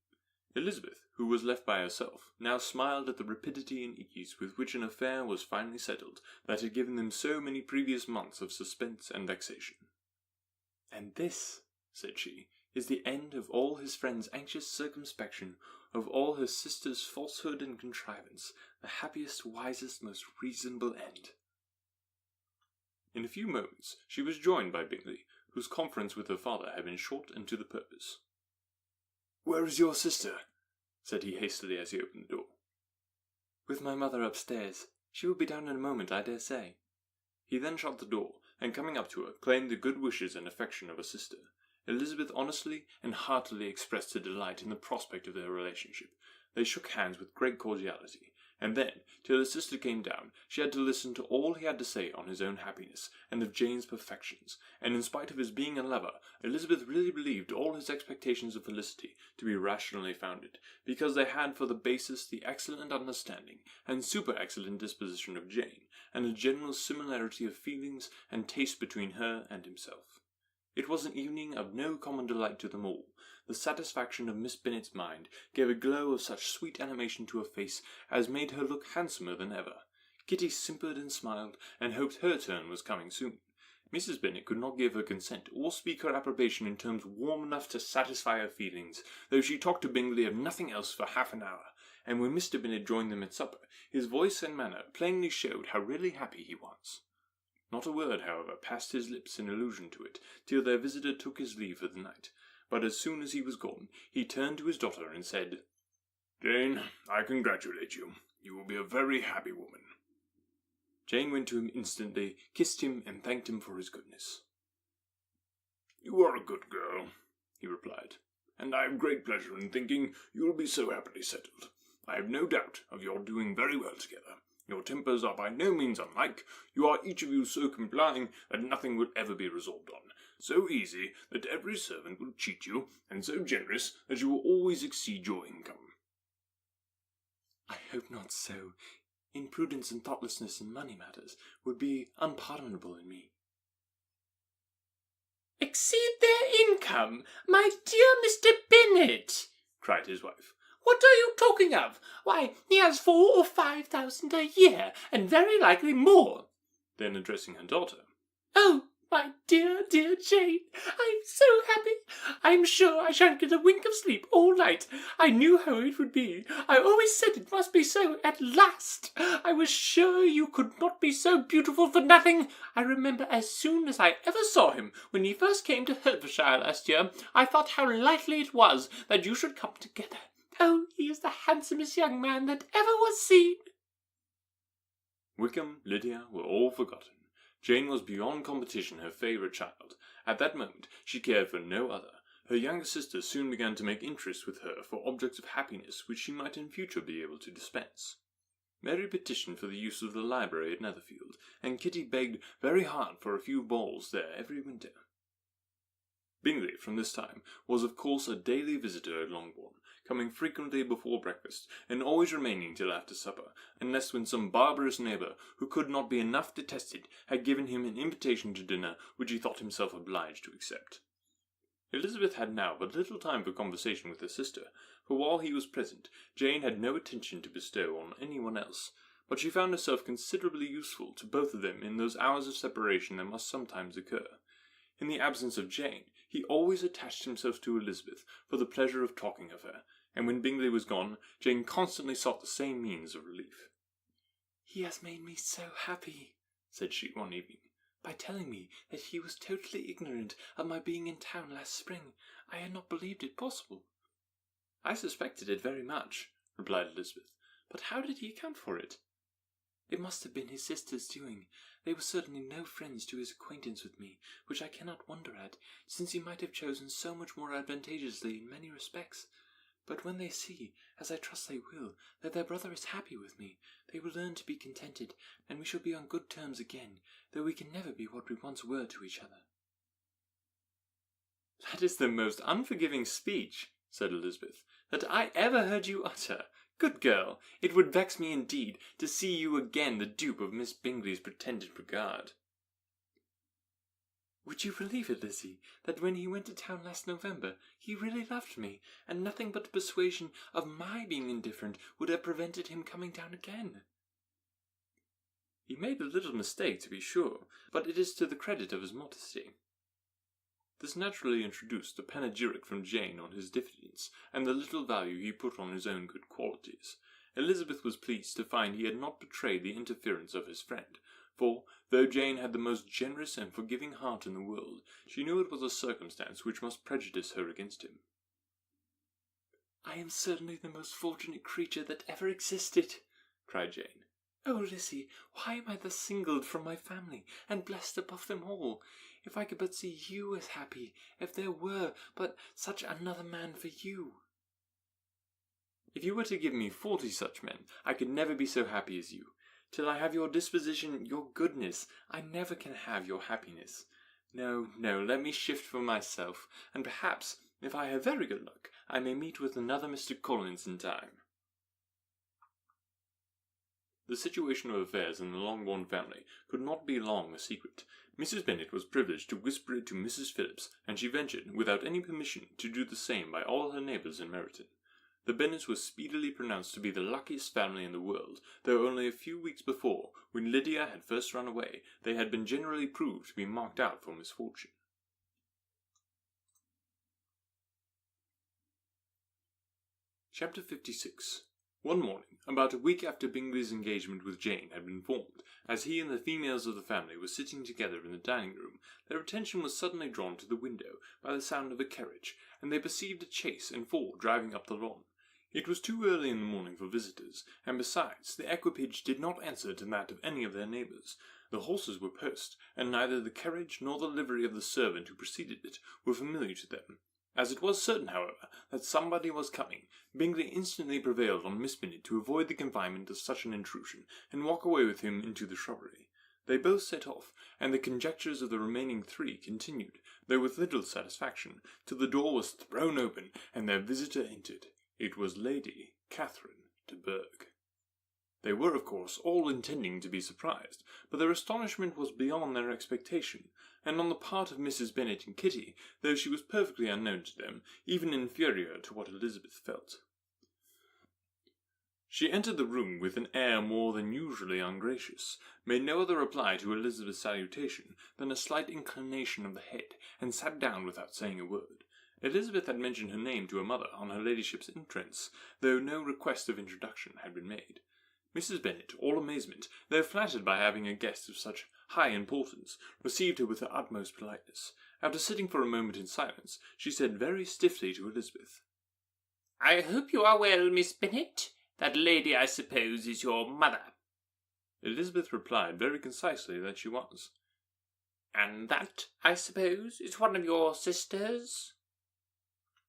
Elizabeth, who was left by herself, now smiled at the rapidity and ease with which an affair was finally settled that had given them so many previous months of suspense and vexation. "And this," said she, "is the end of all his friend's anxious circumspection, of all her sister's falsehood and contrivance, the happiest, wisest, most reasonable end." In a few moments she was joined by Bingley, whose conference with her father had been short and to the purpose. "Where is your sister?" said he hastily as he opened the door. "With my mother upstairs. She will be down in a moment, I dare say." He then shut the door, and coming up to her, claimed the good wishes and affection of her sister. Elizabeth honestly and heartily expressed her delight in the prospect of their relationship. They shook hands with great cordiality, and then, till her sister came down, she had to listen to all he had to say on his own happiness, and of Jane's perfections, and in spite of his being a lover, Elizabeth really believed all his expectations of felicity to be rationally founded, because they had for the basis the excellent understanding and super-excellent disposition of Jane, and a general similarity of feelings and taste between her and himself. It was an evening of no common delight to them all. The satisfaction of Miss Bennet's mind gave a glow of such sweet animation to her face as made her look handsomer than ever. Kitty simpered and smiled, and hoped her turn was coming soon. Mrs. Bennet could not give her consent or speak her approbation in terms warm enough to satisfy her feelings, though she talked to Bingley of nothing else for half an hour, and when Mr. Bennet joined them at supper, his voice and manner plainly showed how really happy he was. Not a word, however, passed his lips in allusion to it, till their visitor took his leave for the night. But as soon as he was gone, he turned to his daughter and said, "Jane, I congratulate you. You will be a very happy woman." Jane went to him instantly, kissed him, and thanked him for his goodness. "You are a good girl," he replied, "and I have great pleasure in thinking you will be so happily settled. I have no doubt of your doing very well together. Your tempers are by no means unlike. You are each of you so complying that nothing will ever be resolved on, so easy that every servant will cheat you, and so generous that you will always exceed your income." "I hope not so. Imprudence and thoughtlessness in money matters would be unpardonable in me." "Exceed their income, my dear Mr. Bennet!" cried his wife. "What are you talking of? Why, he has 4,000 or 5,000 a year, and very likely more." Then addressing her daughter, "Oh, my dear, dear Jane, I'm so happy. I'm sure I shan't get a wink of sleep all night. I knew how it would be. I always said it must be so at last. I was sure you could not be so beautiful for nothing. I remember as soon as I ever saw him, when he first came to Hertfordshire last year, I thought how likely it was that you should come together. Oh, he is the handsomest young man that ever was seen." Wickham, Lydia were all forgotten. Jane was beyond competition her favourite child. At that moment she cared for no other. Her younger sister soon began to make interest with her for objects of happiness which she might in future be able to dispense. Mary petitioned for the use of the library at Netherfield, and Kitty begged very hard for a few balls there every winter. Bingley, from this time, was of course a daily visitor at Longbourn, coming frequently before breakfast, and always remaining till after supper, unless when some barbarous neighbour, who could not be enough detested, had given him an invitation to dinner which he thought himself obliged to accept. Elizabeth had now but little time for conversation with her sister, for while he was present, Jane had no attention to bestow on any one else, but she found herself considerably useful to both of them in those hours of separation that must sometimes occur. In the absence of Jane, he always attached himself to Elizabeth for the pleasure of talking of her, and when Bingley was gone, Jane constantly sought the same means of relief. "He has made me so happy," said she one evening, "by telling me that he was totally ignorant of my being in town last spring. I had not believed it possible." "I suspected it very much," replied Elizabeth, "but how did he account for it?" "It must have been his sister's doing. They were certainly no friends to his acquaintance with me, which I cannot wonder at, since he might have chosen so much more advantageously in many respects. But when they see, as I trust they will, that their brother is happy with me, they will learn to be contented, and we shall be on good terms again, though we can never be what we once were to each other." "That is the most unforgiving speech," said Elizabeth, "that I ever heard you utter. Good girl, it would vex me indeed to see you again the dupe of Miss Bingley's pretended regard." "Would you believe it, Lizzie, that when he went to town last November, he really loved me, and nothing but the persuasion of my being indifferent would have prevented him coming down again?" "He made a little mistake, to be sure, but it is to the credit of his modesty." This naturally introduced a panegyric from Jane on his diffidence, and the little value he put on his own good qualities. Elizabeth was pleased to find he had not betrayed the interference of his friend, for, though Jane had the most generous and forgiving heart in the world, she knew it was a circumstance which must prejudice her against him. "I am certainly the most fortunate creature that ever existed," cried Jane. "Oh, Lizzie, why am I thus singled from my family, and blessed above them all? If I could but see you as happy, if there were but such another man for you!" "If you were to give me 40 such men, I could never be so happy as you. Till I have your disposition, your goodness, I never can have your happiness. No, no, let me shift for myself, and perhaps, if I have very good luck, I may meet with another Mr. Collins in time." The situation of affairs in the Longbourn family could not be long a secret. Mrs. Bennet was privileged to whisper it to Mrs. Phillips, and she ventured, without any permission, to do the same by all her neighbours in Meryton. The Bennets were speedily pronounced to be the luckiest family in the world, though only a few weeks before, when Lydia had first run away, they had been generally proved to be marked out for misfortune. Chapter 56. One morning, about a week after Bingley's engagement with Jane had been formed, as he and the females of the family were sitting together in the dining-room, their attention was suddenly drawn to the window by the sound of a carriage, and they perceived a chaise and four driving up the lawn. It was too early in the morning for visitors, and besides, the equipage did not answer to that of any of their neighbours. The horses were post, and neither the carriage nor the livery of the servant who preceded it were familiar to them. As it was certain, however, that somebody was coming, Bingley instantly prevailed on Miss Bennet to avoid the confinement of such an intrusion, and walk away with him into the shrubbery. They both set off, and the conjectures of the remaining three continued, though with little satisfaction, till the door was thrown open, and their visitor entered. It was Lady Catherine de Bourgh. They were, of course, all intending to be surprised, but their astonishment was beyond their expectation, and on the part of Mrs. Bennet and Kitty, though she was perfectly unknown to them, even inferior to what Elizabeth felt. She entered the room with an air more than usually ungracious, made no other reply to Elizabeth's salutation than a slight inclination of the head, and sat down without saying a word. Elizabeth had mentioned her name to her mother on her ladyship's entrance, though no request of introduction had been made. Mrs. Bennet, all amazement, though flattered by having a guest of such high importance, received her with the utmost politeness. After sitting for a moment in silence, she said very stiffly to Elizabeth, "I hope you are well, Miss Bennet. That lady, I suppose, is your mother." Elizabeth replied very concisely that she was. "And that, I suppose, is one of your sisters?"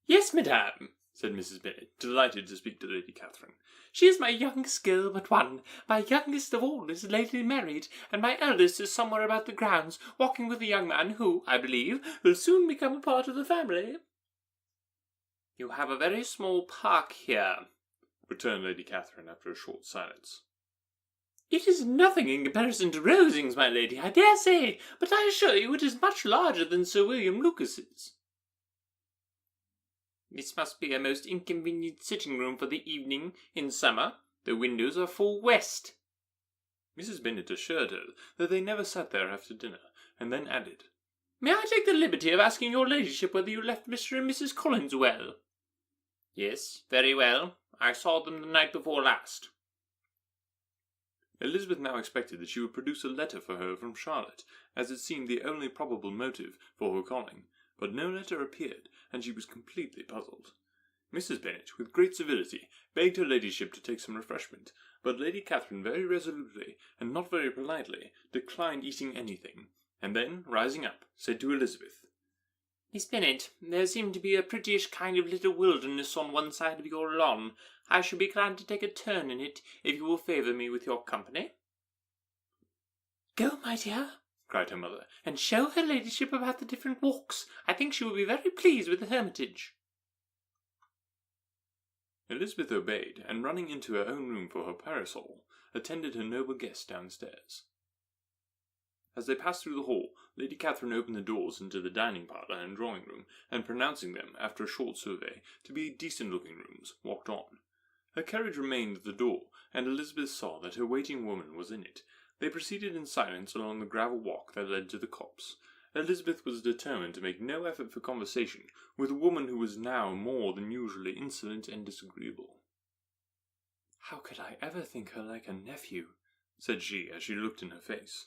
"Yes, madame," said Mrs. Bennet, delighted to speak to Lady Catherine. "She is my youngest girl but one. My youngest of all is lately married, and my eldest is somewhere about the grounds, walking with a young man who, I believe, will soon become a part of the family." "You have a very small park here," returned Lady Catherine after a short silence. "It is nothing in comparison to Rosings, my lady, I dare say, but I assure you it is much larger than Sir William Lucas's." "This must be a most inconvenient sitting-room for the evening in summer. The windows are full west." Mrs. Bennet assured her that they never sat there after dinner, and then added, "May I take the liberty of asking your ladyship whether you left Mr. and Mrs. Collins well?" "Yes, very well. I saw them the night before last." Elizabeth now expected that she would produce a letter for her from Charlotte, as it seemed the only probable motive for her calling, but no letter appeared, and she was completely puzzled. Mrs. Bennet, with great civility, begged her ladyship to take some refreshment, but Lady Catherine very resolutely, and not very politely, declined eating anything, and then, rising up, said to Elizabeth, "Miss Bennet, there seemed to be a prettyish kind of little wilderness on one side of your lawn. I shall be glad to take a turn in it, if you will favour me with your company." "Go, my dear," cried her mother, "and show her ladyship about the different walks. I think she will be very pleased with the hermitage." Elizabeth obeyed, and running into her own room for her parasol, attended her noble guest downstairs. As they passed through the hall, Lady Catherine opened the doors into the dining parlour and drawing-room, and pronouncing them, after a short survey, to be decent-looking rooms, walked on. Her carriage remained at the door, and Elizabeth saw that her waiting woman was in it. They proceeded in silence along the gravel walk that led to the copse. Elizabeth was determined to make no effort for conversation with a woman who was now more than usually insolent and disagreeable. "How could I ever think her like a nephew?" said she, as she looked in her face.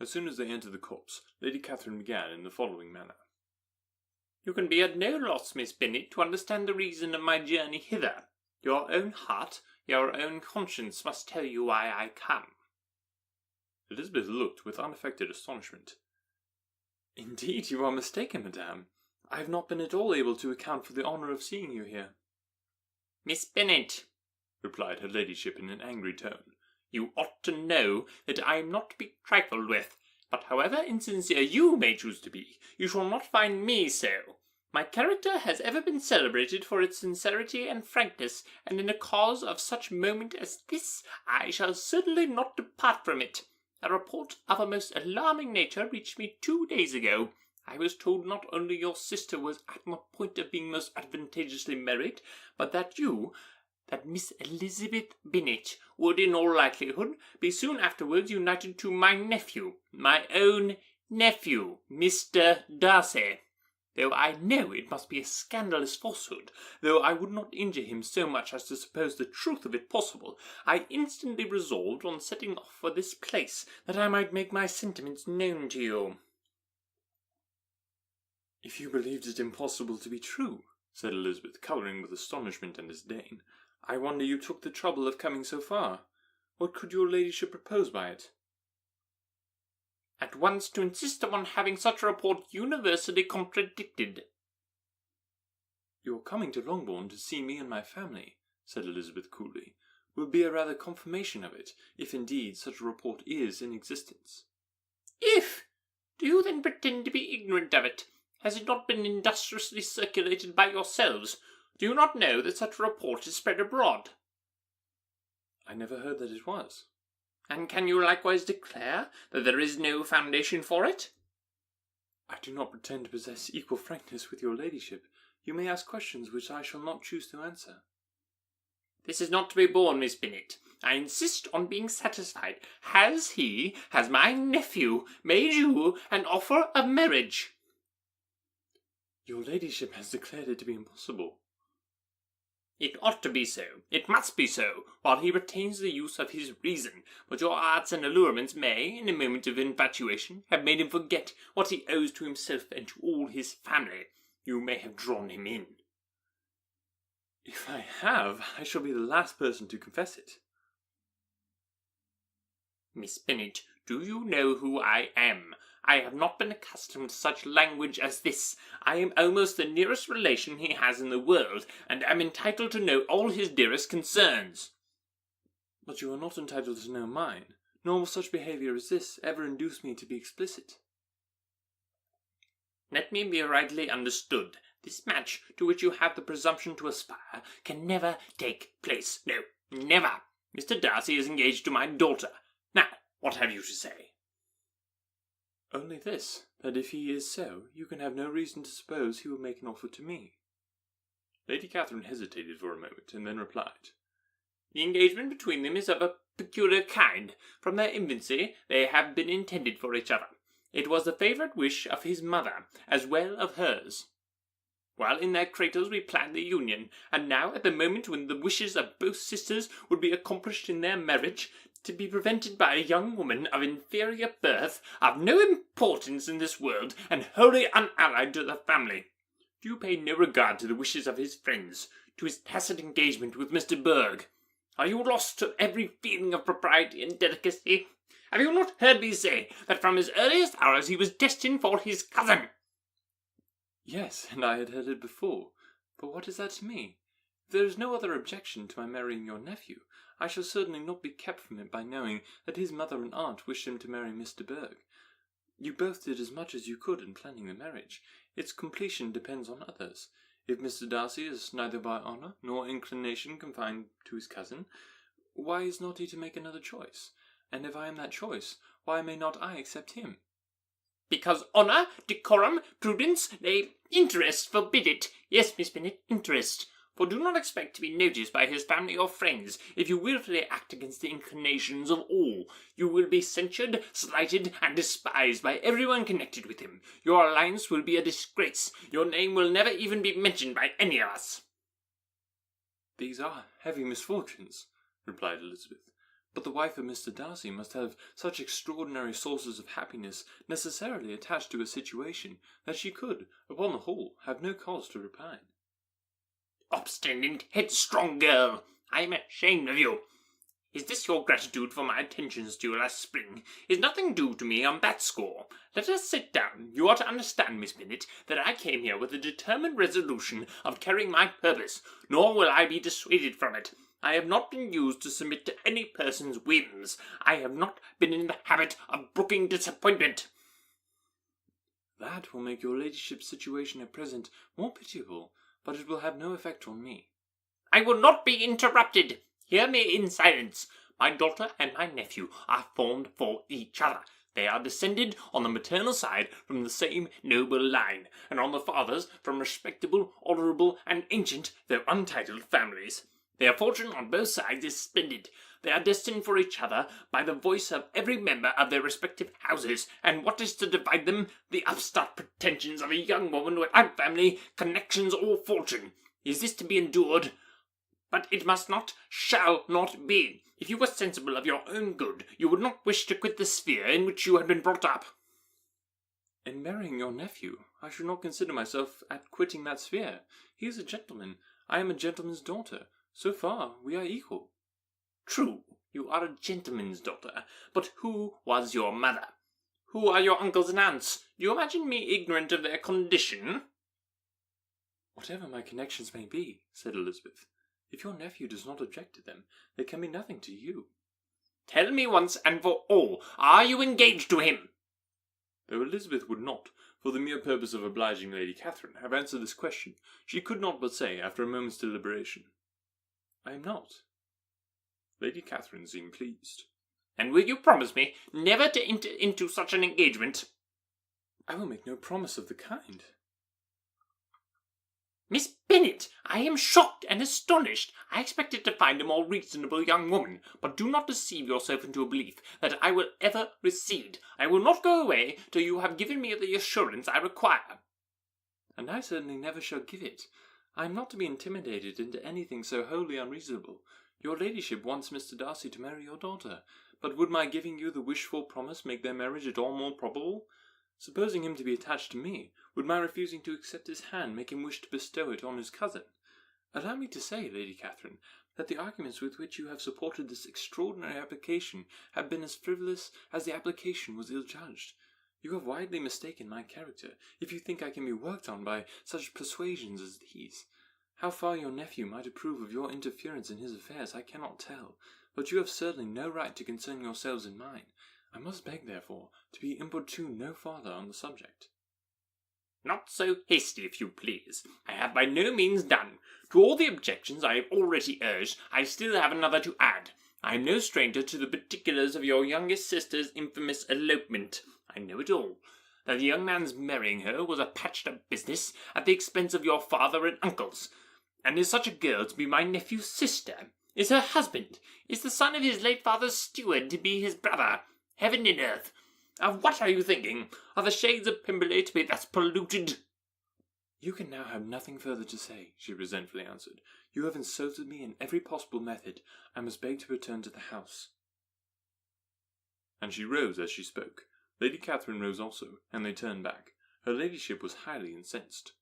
As soon as they entered the copse, Lady Catherine began in the following manner. "You can be at no loss, Miss Bennet, to understand the reason of my journey hither. Your own heart, your own conscience must tell you why I come." Elizabeth looked with unaffected astonishment. "Indeed, you are mistaken, madame. I have not been at all able to account for the honour of seeing you here." "Miss Bennet," replied her ladyship in an angry tone, "you ought to know that I am not to be trifled with, but however insincere you may choose to be, you shall not find me so. My character has ever been celebrated for its sincerity and frankness, and in a cause of such moment as this, I shall certainly not depart from it. A report of a most alarming nature reached me 2 days ago. I was told not only your sister was at the point of being most advantageously married, but that Miss Elizabeth Bennet would in all likelihood be soon afterwards united to my nephew, my own nephew, Mr. Darcy. Though I know it must be a scandalous falsehood, though I would not injure him so much as to suppose the truth of it possible, I instantly resolved on setting off for this place, that I might make my sentiments known to you." "If you believed it impossible to be true," said Elizabeth, colouring with astonishment and disdain, "I wonder you took the trouble of coming so far. What could your ladyship propose by it?" "At once to insist upon having such a report universally contradicted." "Your coming to Longbourn to see me and my family," said Elizabeth coolly, "will be a rather confirmation of it, if indeed such a report is in existence." "If! Do you then pretend to be ignorant of it? Has it not been industriously circulated by yourselves? Do you not know that such a report is spread abroad?" "I never heard that it was." "And can you likewise declare that there is no foundation for it?" "I do not pretend to possess equal frankness with your ladyship. You may ask questions which I shall not choose to answer." "This is not to be borne, Miss Bennet. I insist on being satisfied. Has my nephew, made you an offer of marriage?" "Your ladyship has declared it to be impossible." "It ought to be so. It must be so, while he retains the use of his reason. But your arts and allurements may, in a moment of infatuation, have made him forget what he owes to himself and to all his family. You may have drawn him in." "If I have, I shall be the last person to confess it." "Miss Bennet, do you know who I am? I have not been accustomed to such language as this. I am almost the nearest relation he has in the world, and am entitled to know all his dearest concerns." "But you are not entitled to know mine, nor will such behaviour as this ever induce me to be explicit." "Let me be rightly understood. This match, to which you have the presumption to aspire, can never take place. No, never. Mr. Darcy is engaged to my daughter. Now, what have you to say?" "Only this, that if he is so, you can have no reason to suppose he will make an offer to me." Lady Catherine hesitated for a moment, and then replied, "The engagement between them is of a peculiar kind. From their infancy they have been intended for each other. It was the favourite wish of his mother, as well of hers. While in their cradles we planned the union, and now, at the moment when the wishes of both sisters would be accomplished in their marriage, to be prevented by a young woman of inferior birth, of no importance in this world, and wholly unallied to the family. Do you pay no regard to the wishes of his friends, to his tacit engagement with Mr. Berg? Are you lost to every feeling of propriety and delicacy? Have you not heard me say that from his earliest hours he was destined for his cousin?" "Yes, and I had heard it before. But what is that to me? If there is no other objection to my marrying your nephew, I shall certainly not be kept from it by knowing that his mother and aunt wished him to marry Mr. Berg. You both did as much as you could in planning the marriage. Its completion depends on others. If Mr. Darcy is neither by honour nor inclination confined to his cousin, why is not he to make another choice? And if I am that choice, why may not I accept him?" "Because honour, decorum, prudence, nay, interest forbid it. Yes, Miss Bennet, interest. For do not expect to be noticed by his family or friends. If you wilfully act against the inclinations of all, you will be censured, slighted, and despised by everyone connected with him. Your alliance will be a disgrace. Your name will never even be mentioned by any of us." "These are heavy misfortunes," replied Elizabeth. "But the wife of Mr. Darcy must have such extraordinary sources of happiness necessarily attached to a situation that she could, upon the whole, have no cause to repine." "Obstinate, headstrong girl! I am ashamed of you. Is this your gratitude for my attentions to you last spring? Is nothing due to me on that score? Let us sit down. You are to understand, Miss Bennet, that I came here with a determined resolution of carrying my purpose, nor will I be dissuaded from it. I have not been used to submit to any person's whims. I have not been in the habit of brooking disappointment." "That will make your ladyship's situation at present more pitiable, but it will have no effect on me." "I will not be interrupted. Hear me in silence. My daughter and my nephew are formed for each other. They are descended on the maternal side from the same noble line, and on the father's from respectable, honourable, and ancient, though untitled families. Their fortune on both sides is splendid. They are destined for each other by the voice of every member of their respective houses, and what is to divide them? The upstart pretensions of a young woman without family, connections, or fortune. Is this to be endured? But it must not, shall not be. If you were sensible of your own good, you would not wish to quit the sphere in which you had been brought up." "In marrying your nephew, I should not consider myself at quitting that sphere. He is a gentleman. I am a gentleman's daughter. So far, we are equal." "True, you are a gentleman's daughter, but who was your mother? Who are your uncles and aunts? Do you imagine me ignorant of their condition?" "Whatever my connections may be," said Elizabeth, "if your nephew does not object to them, they can be nothing to you." "Tell me once and for all, are you engaged to him?" Though Elizabeth would not, for the mere purpose of obliging Lady Catherine, have answered this question, she could not but say, after a moment's deliberation, "I am not." Lady Catherine seemed pleased. "And will you promise me never to enter into such an engagement?" "I will make no promise of the kind." "Miss Bennet, I am shocked and astonished. I expected to find a more reasonable young woman, but do not deceive yourself into a belief that I will ever recede. I will not go away till you have given me the assurance I require." "And I certainly never shall give it. I am not to be intimidated into anything so wholly unreasonable. Your ladyship wants Mr. Darcy to marry your daughter, but would my giving you the wished-for promise make their marriage at all more probable? Supposing him to be attached to me, would my refusing to accept his hand make him wish to bestow it on his cousin? Allow me to say, Lady Catherine, that the arguments with which you have supported this extraordinary application have been as frivolous as the application was ill-judged. You have widely mistaken my character, if you think I can be worked on by such persuasions as these. How far your nephew might approve of your interference in his affairs I cannot tell, but you have certainly no right to concern yourselves in mine. I must beg, therefore, to be importuned no farther on the subject." "Not so hasty, if you please. I have by no means done. To all the objections I have already urged, I still have another to add. I am no stranger to the particulars of your youngest sister's infamous elopement. I know it all. That the young man's marrying her was a patched-up business at the expense of your father and uncles. And is such a girl to be my nephew's sister? Is her husband? Is the son of his late father's steward to be his brother? Heaven and earth! Of what are you thinking? Are the shades of Pemberley to be thus polluted?" "You can now have nothing further to say," she resentfully answered. "You have insulted me in every possible method. I must beg to return to the house." And she rose as she spoke. Lady Catherine rose also, and they turned back. Her ladyship was highly incensed.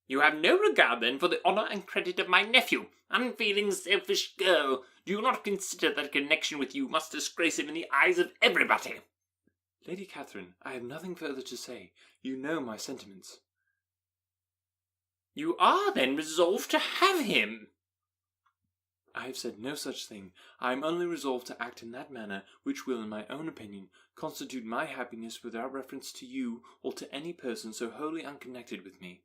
"You have no regard, then, for the honour and credit of my nephew. Unfeeling, selfish girl! Do you not consider that a connection with you must disgrace him in the eyes of everybody?" "Lady Catherine, I have nothing further to say. You know my sentiments." "You are, then, resolved to have him?" "I have said no such thing. I am only resolved to act in that manner which will, in my own opinion, constitute my happiness without reference to you or to any person so wholly unconnected with me."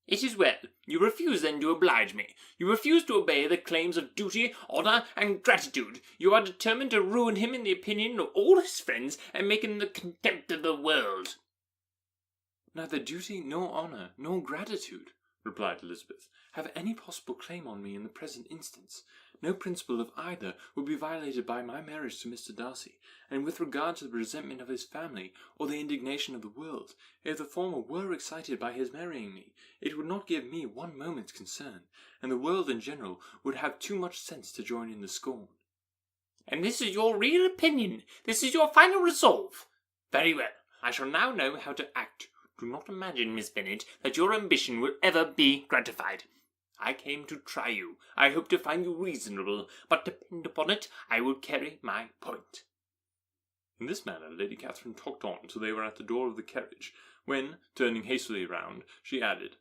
"It is well. You refuse, then, to oblige me. You refuse to obey the claims of duty, honour, and gratitude. You are determined to ruin him in the opinion of all his friends, and make him the contempt of the world." "Neither duty, nor honour, nor gratitude," replied Elizabeth, "have any possible claim on me in the present instance. No principle of either would be violated by my marriage to Mr. Darcy, and with regard to the resentment of his family, or the indignation of the world, if the former were excited by his marrying me, it would not give me one moment's concern, and the world in general would have too much sense to join in the scorn." "And this is your real opinion? This is your final resolve? Very well. I shall now know how to act. Do not imagine, Miss Bennet, that your ambition will ever be gratified. I came to try you. I hope to find you reasonable, but depend upon it, I will carry my point." In this manner Lady Catherine talked on till they were at the door of the carriage, when, turning hastily round, she added,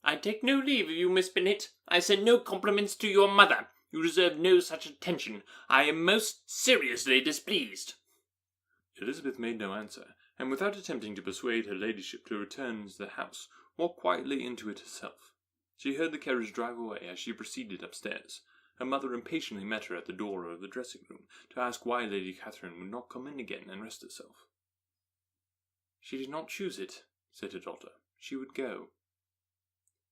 "I take no leave of you, Miss Bennet. I send no compliments to your mother. You deserve no such attention. I am most seriously displeased." Elizabeth made no answer, and without attempting to persuade her ladyship to return into the house, walked quietly into it herself. She heard the carriage drive away as she proceeded upstairs. Her mother impatiently met her at the door of the dressing-room to ask why Lady Catherine would not come in again and rest herself. "She did not choose it," said her daughter. "She would go."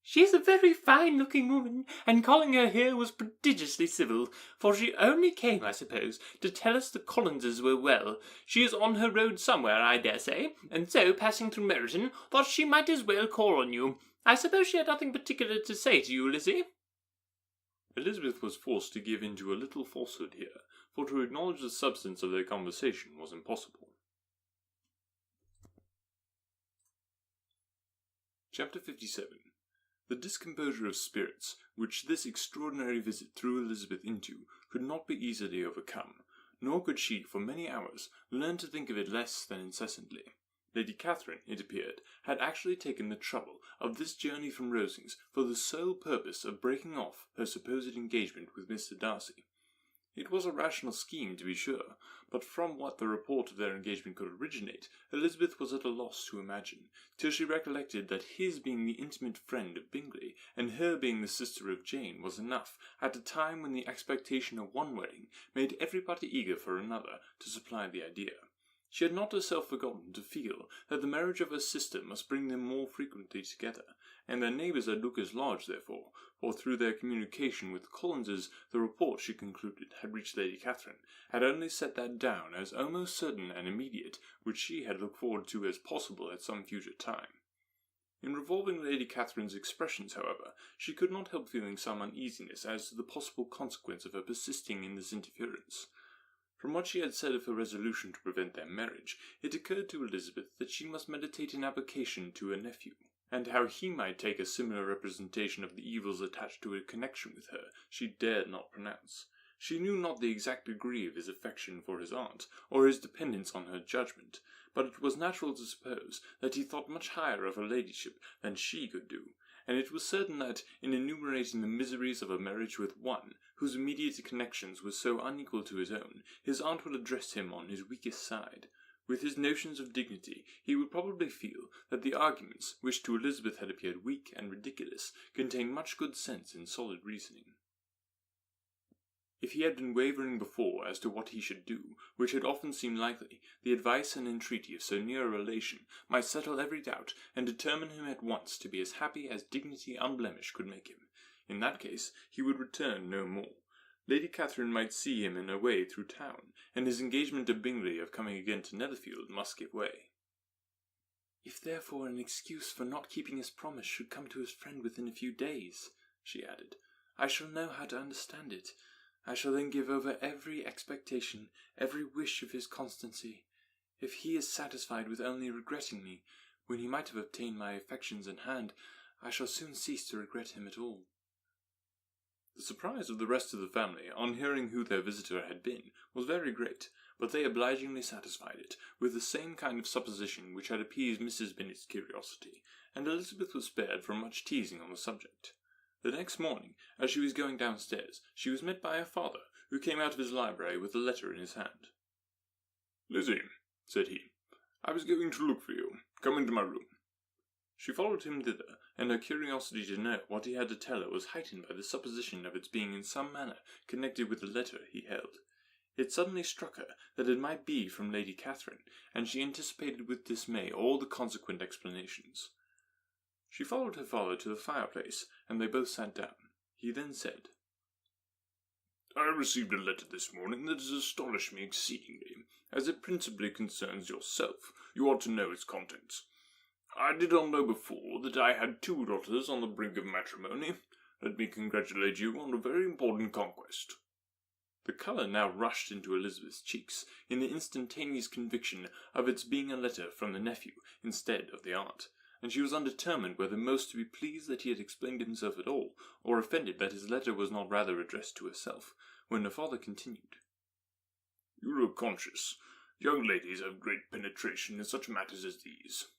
"She is a very fine-looking woman, and calling her here was prodigiously civil, for she only came, I suppose, to tell us the Collinses were well. She is on her road somewhere, I dare say, and so, passing through Meryton, thought she might as well call on you. I suppose she had nothing particular to say to you, Lizzie?" Elizabeth was forced to give in to a little falsehood here, for to acknowledge the substance of their conversation was impossible. Chapter 57. The discomposure of spirits which this extraordinary visit threw Elizabeth into could not be easily overcome, nor could she, for many hours, learn to think of it less than incessantly. Lady Catherine, it appeared, had actually taken the trouble of this journey from Rosings for the sole purpose of breaking off her supposed engagement with Mr. Darcy. It was a rational scheme, to be sure, but from what the report of their engagement could originate, Elizabeth was at a loss to imagine, till she recollected that his being the intimate friend of Bingley, and her being the sister of Jane, was enough, at a time when the expectation of one wedding made everybody eager for another, to supply the idea. She had not herself forgotten to feel that the marriage of her sister must bring them more frequently together, and their neighbours at Lucas Lodge, therefore, for through their communication with the Collinses the report, she concluded, had reached Lady Catherine, had only set that down as almost certain and immediate, which she had looked forward to as possible at some future time. In revolving Lady Catherine's expressions, however, she could not help feeling some uneasiness as to the possible consequence of her persisting in this interference. From what she had said of her resolution to prevent their marriage, it occurred to Elizabeth that she must meditate an application to her nephew, and how he might take a similar representation of the evils attached to a connection with her, she dared not pronounce. She knew not the exact degree of his affection for his aunt, or his dependence on her judgment, but it was natural to suppose that he thought much higher of her ladyship than she could do, and it was certain that, in enumerating the miseries of a marriage with one, whose immediate connections were so unequal to his own, his aunt would address him on his weakest side. With his notions of dignity, he would probably feel that the arguments, which to Elizabeth had appeared weak and ridiculous, contained much good sense and solid reasoning. If he had been wavering before as to what he should do, which had often seemed likely, the advice and entreaty of so near a relation might settle every doubt, and determine him at once to be as happy as dignity unblemished could make him. In that case, he would return no more. Lady Catherine might see him in her way through town, and his engagement to Bingley of coming again to Netherfield must give way. If therefore an excuse for not keeping his promise should come to his friend within a few days, she added, I shall know how to understand it. I shall then give over every expectation, every wish of his constancy. If he is satisfied with only regretting me, when he might have obtained my affections in hand, I shall soon cease to regret him at all. The surprise of the rest of the family, on hearing who their visitor had been, was very great, but they obligingly satisfied it, with the same kind of supposition which had appeased Mrs. Bennet's curiosity, and Elizabeth was spared from much teasing on the subject. The next morning, as she was going downstairs, she was met by her father, who came out of his library with a letter in his hand. "Lizzie," said he, "I was going to look for you. Come into my room." She followed him thither, and her curiosity to know what he had to tell her was heightened by the supposition of its being in some manner connected with the letter he held. It suddenly struck her that it might be from Lady Catherine, and she anticipated with dismay all the consequent explanations. She followed her father to the fireplace, and they both sat down. He then said, "I received a letter this morning that has astonished me exceedingly, as it principally concerns yourself. You ought to know its contents. I did not know before that I had 2 daughters on the brink of matrimony. Let me congratulate you on a very important conquest." The colour now rushed into Elizabeth's cheeks, in the instantaneous conviction of its being a letter from the nephew instead of the aunt, and she was undetermined whether most to be pleased that he had explained himself at all, or offended that his letter was not rather addressed to herself, when her father continued. "You are conscious. Young ladies have great penetration in such matters as these.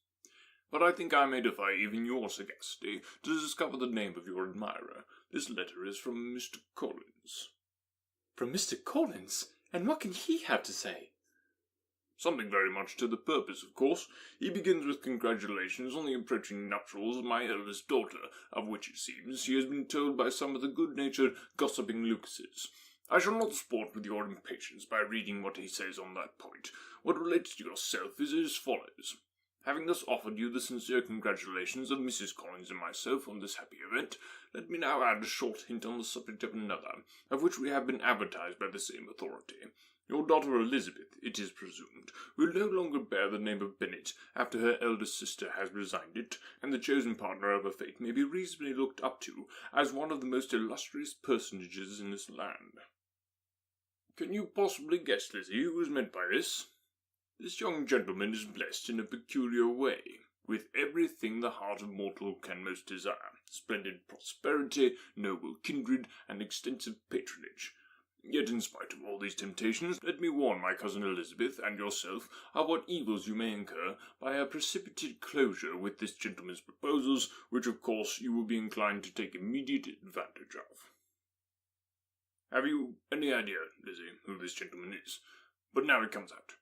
But I think I may defy even your sagacity to discover the name of your admirer. This letter is from Mr. Collins." "From Mr. Collins? And what can he have to say?" "Something very much to the purpose, of course. He begins with congratulations on the approaching nuptials of my eldest daughter, of which, it seems, he has been told by some of the good-natured, gossiping Lucases. I shall not sport with your impatience by reading what he says on that point. What relates to yourself is as follows. Having thus offered you the sincere congratulations of Mrs. Collins and myself on this happy event, let me now add a short hint on the subject of another, of which we have been advertised by the same authority. Your daughter Elizabeth, it is presumed, will no longer bear the name of Bennet after her eldest sister has resigned it, and the chosen partner of her fate may be reasonably looked up to as one of the most illustrious personages in this land. Can you possibly guess, Lizzie, who is meant by this? This young gentleman is blessed in a peculiar way with everything the heart of mortal can most desire: splendid prosperity, noble kindred, and extensive patronage. Yet, in spite of all these temptations, let me warn my cousin Elizabeth and yourself of what evils you may incur by a precipitate closure with this gentleman's proposals, which, of course, you will be inclined to take immediate advantage of. Have you any idea, Lizzie, who this gentleman is? But now it comes out.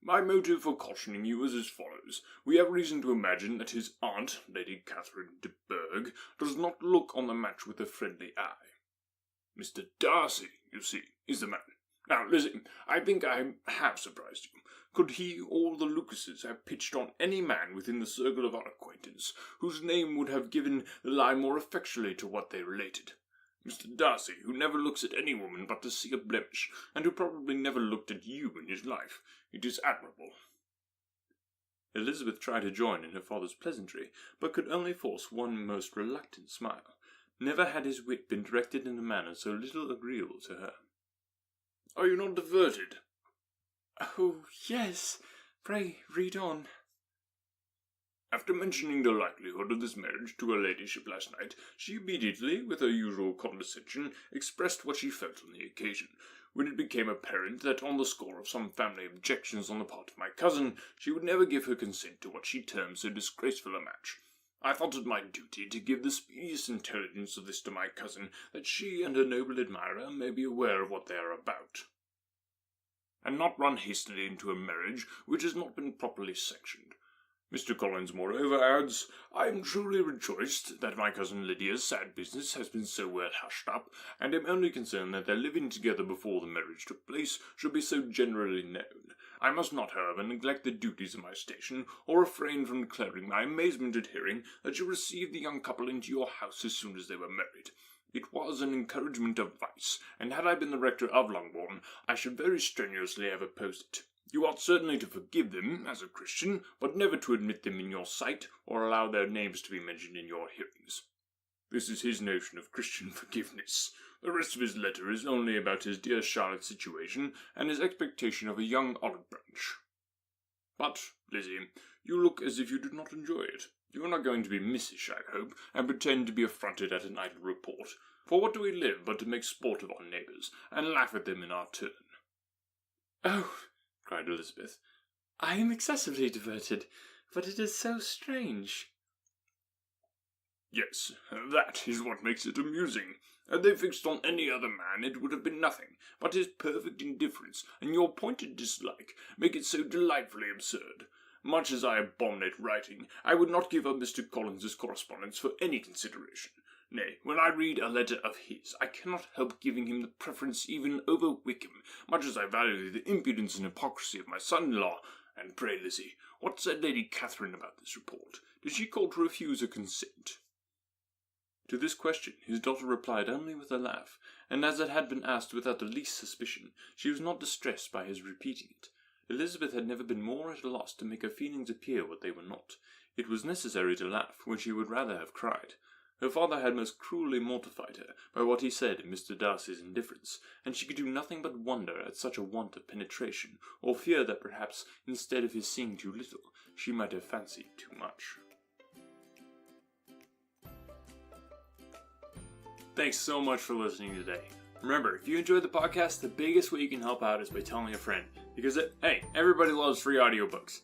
My motive for cautioning you is as follows. We have reason to imagine that his aunt, Lady Catherine de Bourgh, does not look on the match with a friendly eye. Mr. Darcy, you see, is the man. Now, Lizzie, I think I have surprised you. Could he or the Lucases have pitched on any man within the circle of our acquaintance, whose name would have given the lie more effectually to what they related? Mr. Darcy, who never looks at any woman but to see a blemish, and who probably never looked at you in his life. It is admirable." Elizabeth tried to join in her father's pleasantry, but could only force one most reluctant smile. Never had his wit been directed in a manner so little agreeable to her. "Are you not diverted?" "Oh, yes. Pray read on." After mentioning the likelihood of this marriage to her ladyship last night, she immediately, with her usual condescension, expressed what she felt on the occasion. When it became apparent that on the score of some family objections on the part of my cousin, she would never give her consent to what she termed so disgraceful a match, I thought it my duty to give the speediest intelligence of this to my cousin, that she and her noble admirer may be aware of what they are about, and not run hastily into a marriage which has not been properly sanctioned. Mr. Collins, moreover, adds, I am truly rejoiced that my cousin Lydia's sad business has been so well hushed up, and am only concerned that their living together before the marriage took place should be so generally known. I must not, however, neglect the duties of my station, or refrain from declaring my amazement at hearing that you received the young couple into your house as soon as they were married. It was an encouragement of vice, and had I been the rector of Longbourn, I should very strenuously have opposed it. You ought certainly to forgive them, as a Christian, but never to admit them in your sight, or allow their names to be mentioned in your hearings. This is his notion of Christian forgiveness. The rest of his letter is only about his dear Charlotte's situation, and his expectation of a young olive branch. But, Lizzie, you look as if you did not enjoy it. You are not going to be missish, I hope, and pretend to be affronted at an idle report. For what do we live but to make sport of our neighbours, and laugh at them in our turn? Oh, cried Elizabeth, I am excessively diverted, but it is so strange. Yes, that is what makes it amusing. Had they fixed on any other man, it would have been nothing, but his perfect indifference, and your pointed dislike, make it so delightfully absurd. Much as I abominate writing, I would not give up Mr. Collins's correspondence for any consideration. Nay, when I read a letter of his, I cannot help giving him the preference even over Wickham, much as I value the impudence and hypocrisy of my son-in-law. And pray, Lizzie, what said Lady Catherine about this report? Did she call to refuse her consent? To this question his daughter replied only with a laugh, and as it had been asked without the least suspicion, she was not distressed by his repeating it. Elizabeth had never been more at a loss to make her feelings appear what they were not. It was necessary to laugh when she would rather have cried. Her father had most cruelly mortified her by what he said of Mr. Darcy's indifference, and she could do nothing but wonder at such a want of penetration, or fear that perhaps, instead of his seeing too little, she might have fancied too much. Thanks so much for listening today. Remember, if you enjoyed the podcast, the biggest way you can help out is by telling a friend, because hey, everybody loves free audiobooks.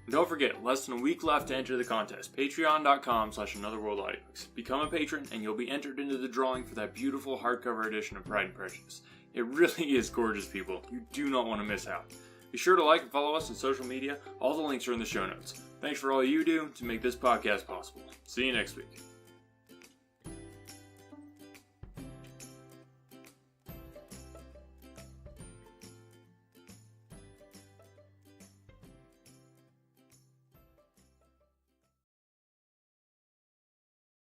And don't forget, less than a week left to enter the contest. Patreon.com/AnotherWorldAudiobooks. Become a patron and you'll be entered into the drawing for that beautiful hardcover edition of Pride and Prejudice. It really is gorgeous, people. You do not want to miss out. Be sure to like and follow us on social media. All the links are in the show notes. Thanks for all you do to make this podcast possible. See you next week.